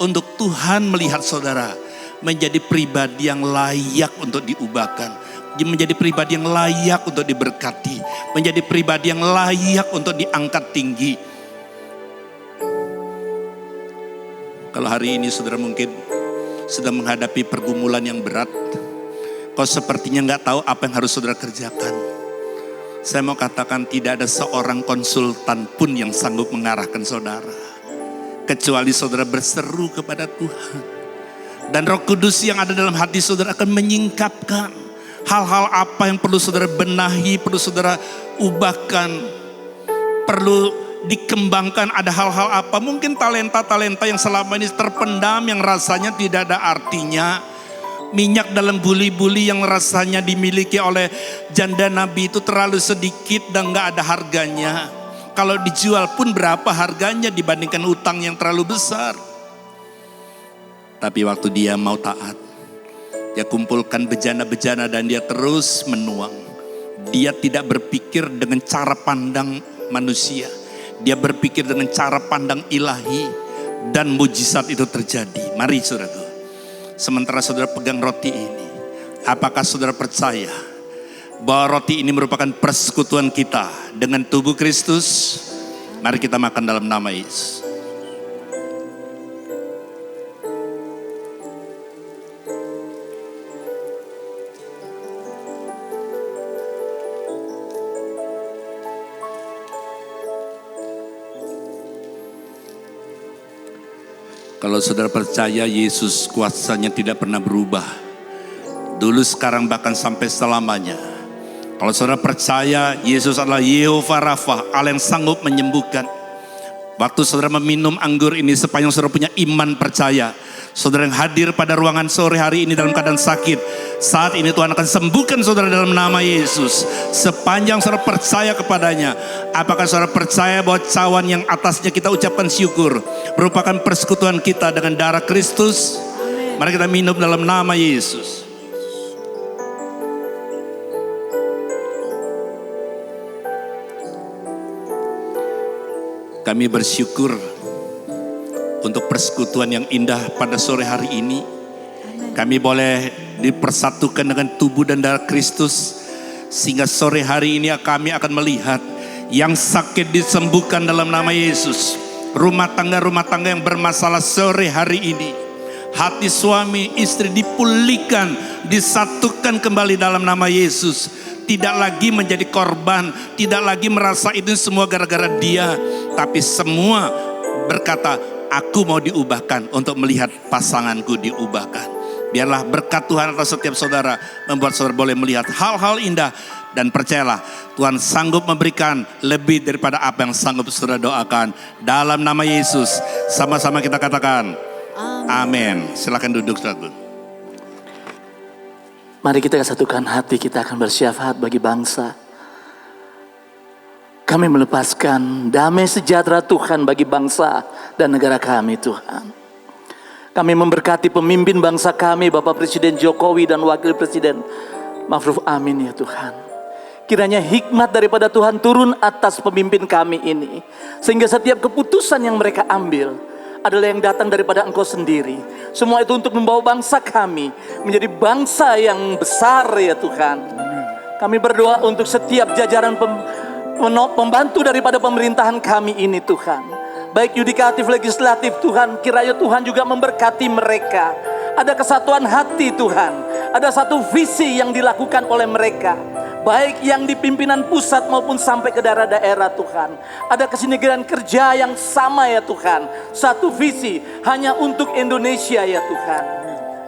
untuk Tuhan melihat saudara menjadi pribadi yang layak untuk diubahkan, menjadi pribadi yang layak untuk diberkati, menjadi pribadi yang layak untuk diangkat tinggi. Kalau hari ini saudara mungkin sedang menghadapi pergumulan yang berat, kau sepertinya gak tahu apa yang harus saudara kerjakan. Saya mau katakan tidak ada seorang konsultan pun yang sanggup mengarahkan saudara, kecuali saudara berseru kepada Tuhan. Dan Roh Kudus yang ada dalam hati saudara akan menyingkapkan hal-hal apa yang perlu saudara benahi, perlu saudara ubahkan, perlu dikembangkan. Ada hal-hal apa, mungkin talenta-talenta yang selama ini terpendam, yang rasanya tidak ada artinya. Minyak dalam buli-buli yang rasanya dimiliki oleh janda nabi itu terlalu sedikit dan gak ada harganya. Kalau dijual pun berapa harganya dibandingkan utang yang terlalu besar. Tapi waktu dia mau taat, dia kumpulkan bejana-bejana dan dia terus menuang. Dia tidak berpikir dengan cara pandang manusia. Dia berpikir dengan cara pandang ilahi. Dan mujizat itu terjadi. Mari saudaraku, sementara saudara pegang roti ini, apakah saudara percaya bahwa roti ini merupakan persekutuan kita dengan tubuh Kristus? Mari kita makan dalam nama Yesus. Kalau saudara percaya Yesus kuasanya tidak pernah berubah, dulu, sekarang, bahkan sampai selamanya. Kalau saudara percaya Yesus adalah Yehova Rafa, Allah yang sanggup menyembuhkan. Waktu saudara meminum anggur ini, sepanjang saudara punya iman percaya, saudara yang hadir pada ruangan sore hari ini dalam keadaan sakit, saat ini Tuhan akan sembuhkan saudara dalam nama Yesus. Sepanjang saudara percaya kepadanya. Apakah saudara percaya bahwa cawan yang atasnya kita ucapkan syukur merupakan persekutuan kita dengan darah Kristus? Mari kita minum dalam nama Yesus. Kami bersyukur untuk persekutuan yang indah pada sore hari ini. Kami boleh dipersatukan dengan tubuh dan darah Kristus, sehingga sore hari ini kami akan melihat yang sakit disembuhkan dalam nama Yesus. Rumah tangga yang bermasalah sore hari ini, hati suami istri dipulihkan, disatukan kembali dalam nama Yesus. Tidak lagi menjadi korban, tidak lagi merasa itu semua gara-gara dia, tapi semua berkata, aku mau diubahkan untuk melihat pasanganku diubahkan. Biarlah berkat Tuhan atas setiap saudara, membuat saudara boleh melihat hal-hal indah. Dan percayalah, Tuhan sanggup memberikan lebih daripada apa yang sanggup saudara doakan. Dalam nama Yesus, sama-sama kita katakan amin. Silakan duduk, saudara. Mari kita satukan hati, kita akan bersyafaat bagi bangsa. Kami melepaskan damai sejahtera Tuhan bagi bangsa dan negara kami, Tuhan. Kami memberkati pemimpin bangsa kami, Bapak Presiden Jokowi dan Wakil Presiden Ma'ruf Amin, ya Tuhan. Kiranya hikmat daripada Tuhan turun atas pemimpin kami ini, sehingga setiap keputusan yang mereka ambil adalah yang datang daripada Engkau sendiri. Semua itu untuk membawa bangsa kami menjadi bangsa yang besar, ya Tuhan. Kami berdoa untuk setiap jajaran pembantu daripada pemerintahan kami ini, Tuhan. Baik yudikatif, legislatif, Tuhan. Kiranya Tuhan juga memberkati mereka. Ada kesatuan hati, Tuhan. Ada satu visi yang dilakukan oleh mereka, baik yang di pimpinan pusat maupun sampai ke daerah-daerah, Tuhan. Ada kesinergian kerja yang sama, ya Tuhan. Satu visi hanya untuk Indonesia, ya Tuhan.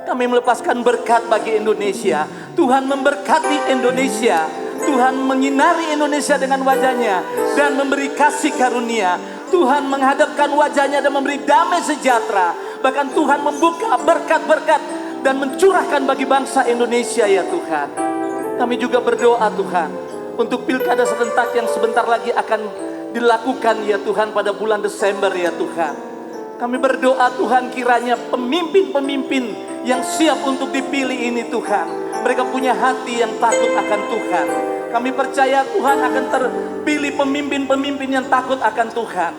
Kami melepaskan berkat bagi Indonesia. Tuhan memberkati Indonesia. Tuhan menyinari Indonesia dengan wajahnya dan memberi kasih karunia. Tuhan menghadapkan wajahnya dan memberi damai sejahtera. Bahkan Tuhan membuka berkat-berkat dan mencurahkan bagi bangsa Indonesia, ya Tuhan. Kami juga berdoa, Tuhan, untuk pilkada serentak yang sebentar lagi akan dilakukan, ya Tuhan, pada bulan Desember, ya Tuhan. Kami berdoa, Tuhan, kiranya pemimpin-pemimpin yang siap untuk dipilih ini, Tuhan, mereka punya hati yang takut akan Tuhan. Kami percaya Tuhan akan terpilih pemimpin-pemimpin yang takut akan Tuhan.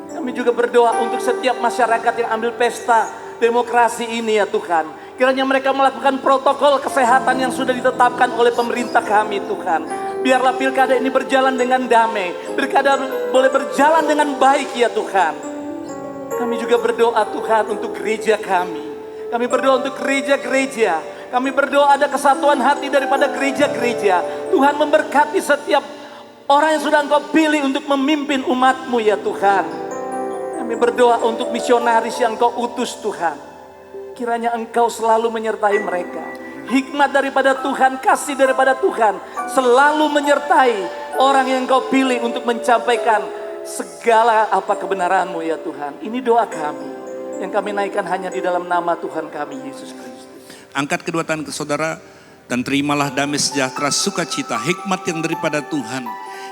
Kami juga berdoa untuk setiap masyarakat yang ambil pesta demokrasi ini, ya Tuhan. Kiranya mereka melakukan protokol kesehatan yang sudah ditetapkan oleh pemerintah kami, Tuhan. Biarlah pilkada ini berjalan dengan damai. Pilkada boleh berjalan dengan baik, ya Tuhan. Kami juga berdoa, Tuhan, untuk gereja kami. Kami berdoa untuk gereja-gereja. Kami berdoa ada kesatuan hati daripada gereja-gereja. Tuhan memberkati setiap orang yang sudah Engkau pilih untuk memimpin umat-Mu, ya Tuhan. Kami berdoa untuk misionaris yang Engkau utus, Tuhan. Kiranya Engkau selalu menyertai mereka. Hikmat daripada Tuhan, kasih daripada Tuhan selalu menyertai orang yang Engkau pilih untuk mencapai segala apa kebenaran-Mu, ya Tuhan. Ini doa kami yang kami naikkan hanya di dalam nama Tuhan kami, Yesus Kristus. Angkat kedua tangan ke saudara dan terimalah damai sejahtera, sukacita, hikmat yang daripada Tuhan,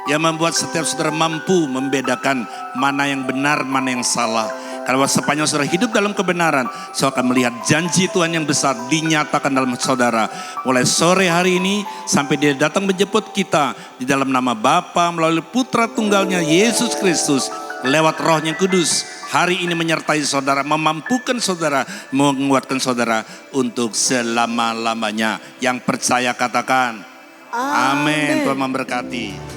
yang membuat setiap saudara mampu membedakan mana yang benar, mana yang salah. Kalau sepanjang saudara hidup dalam kebenaran, saudara akan melihat janji Tuhan yang besar dinyatakan dalam saudara. Mulai sore hari ini sampai Dia datang menjemput kita, di dalam nama Bapa melalui Putra Tunggalnya Yesus Kristus, lewat Roh-Nya Kudus, hari ini menyertai saudara, memampukan saudara, menguatkan saudara untuk selama-lamanya. Yang percaya katakan amin. Tuhan memberkati.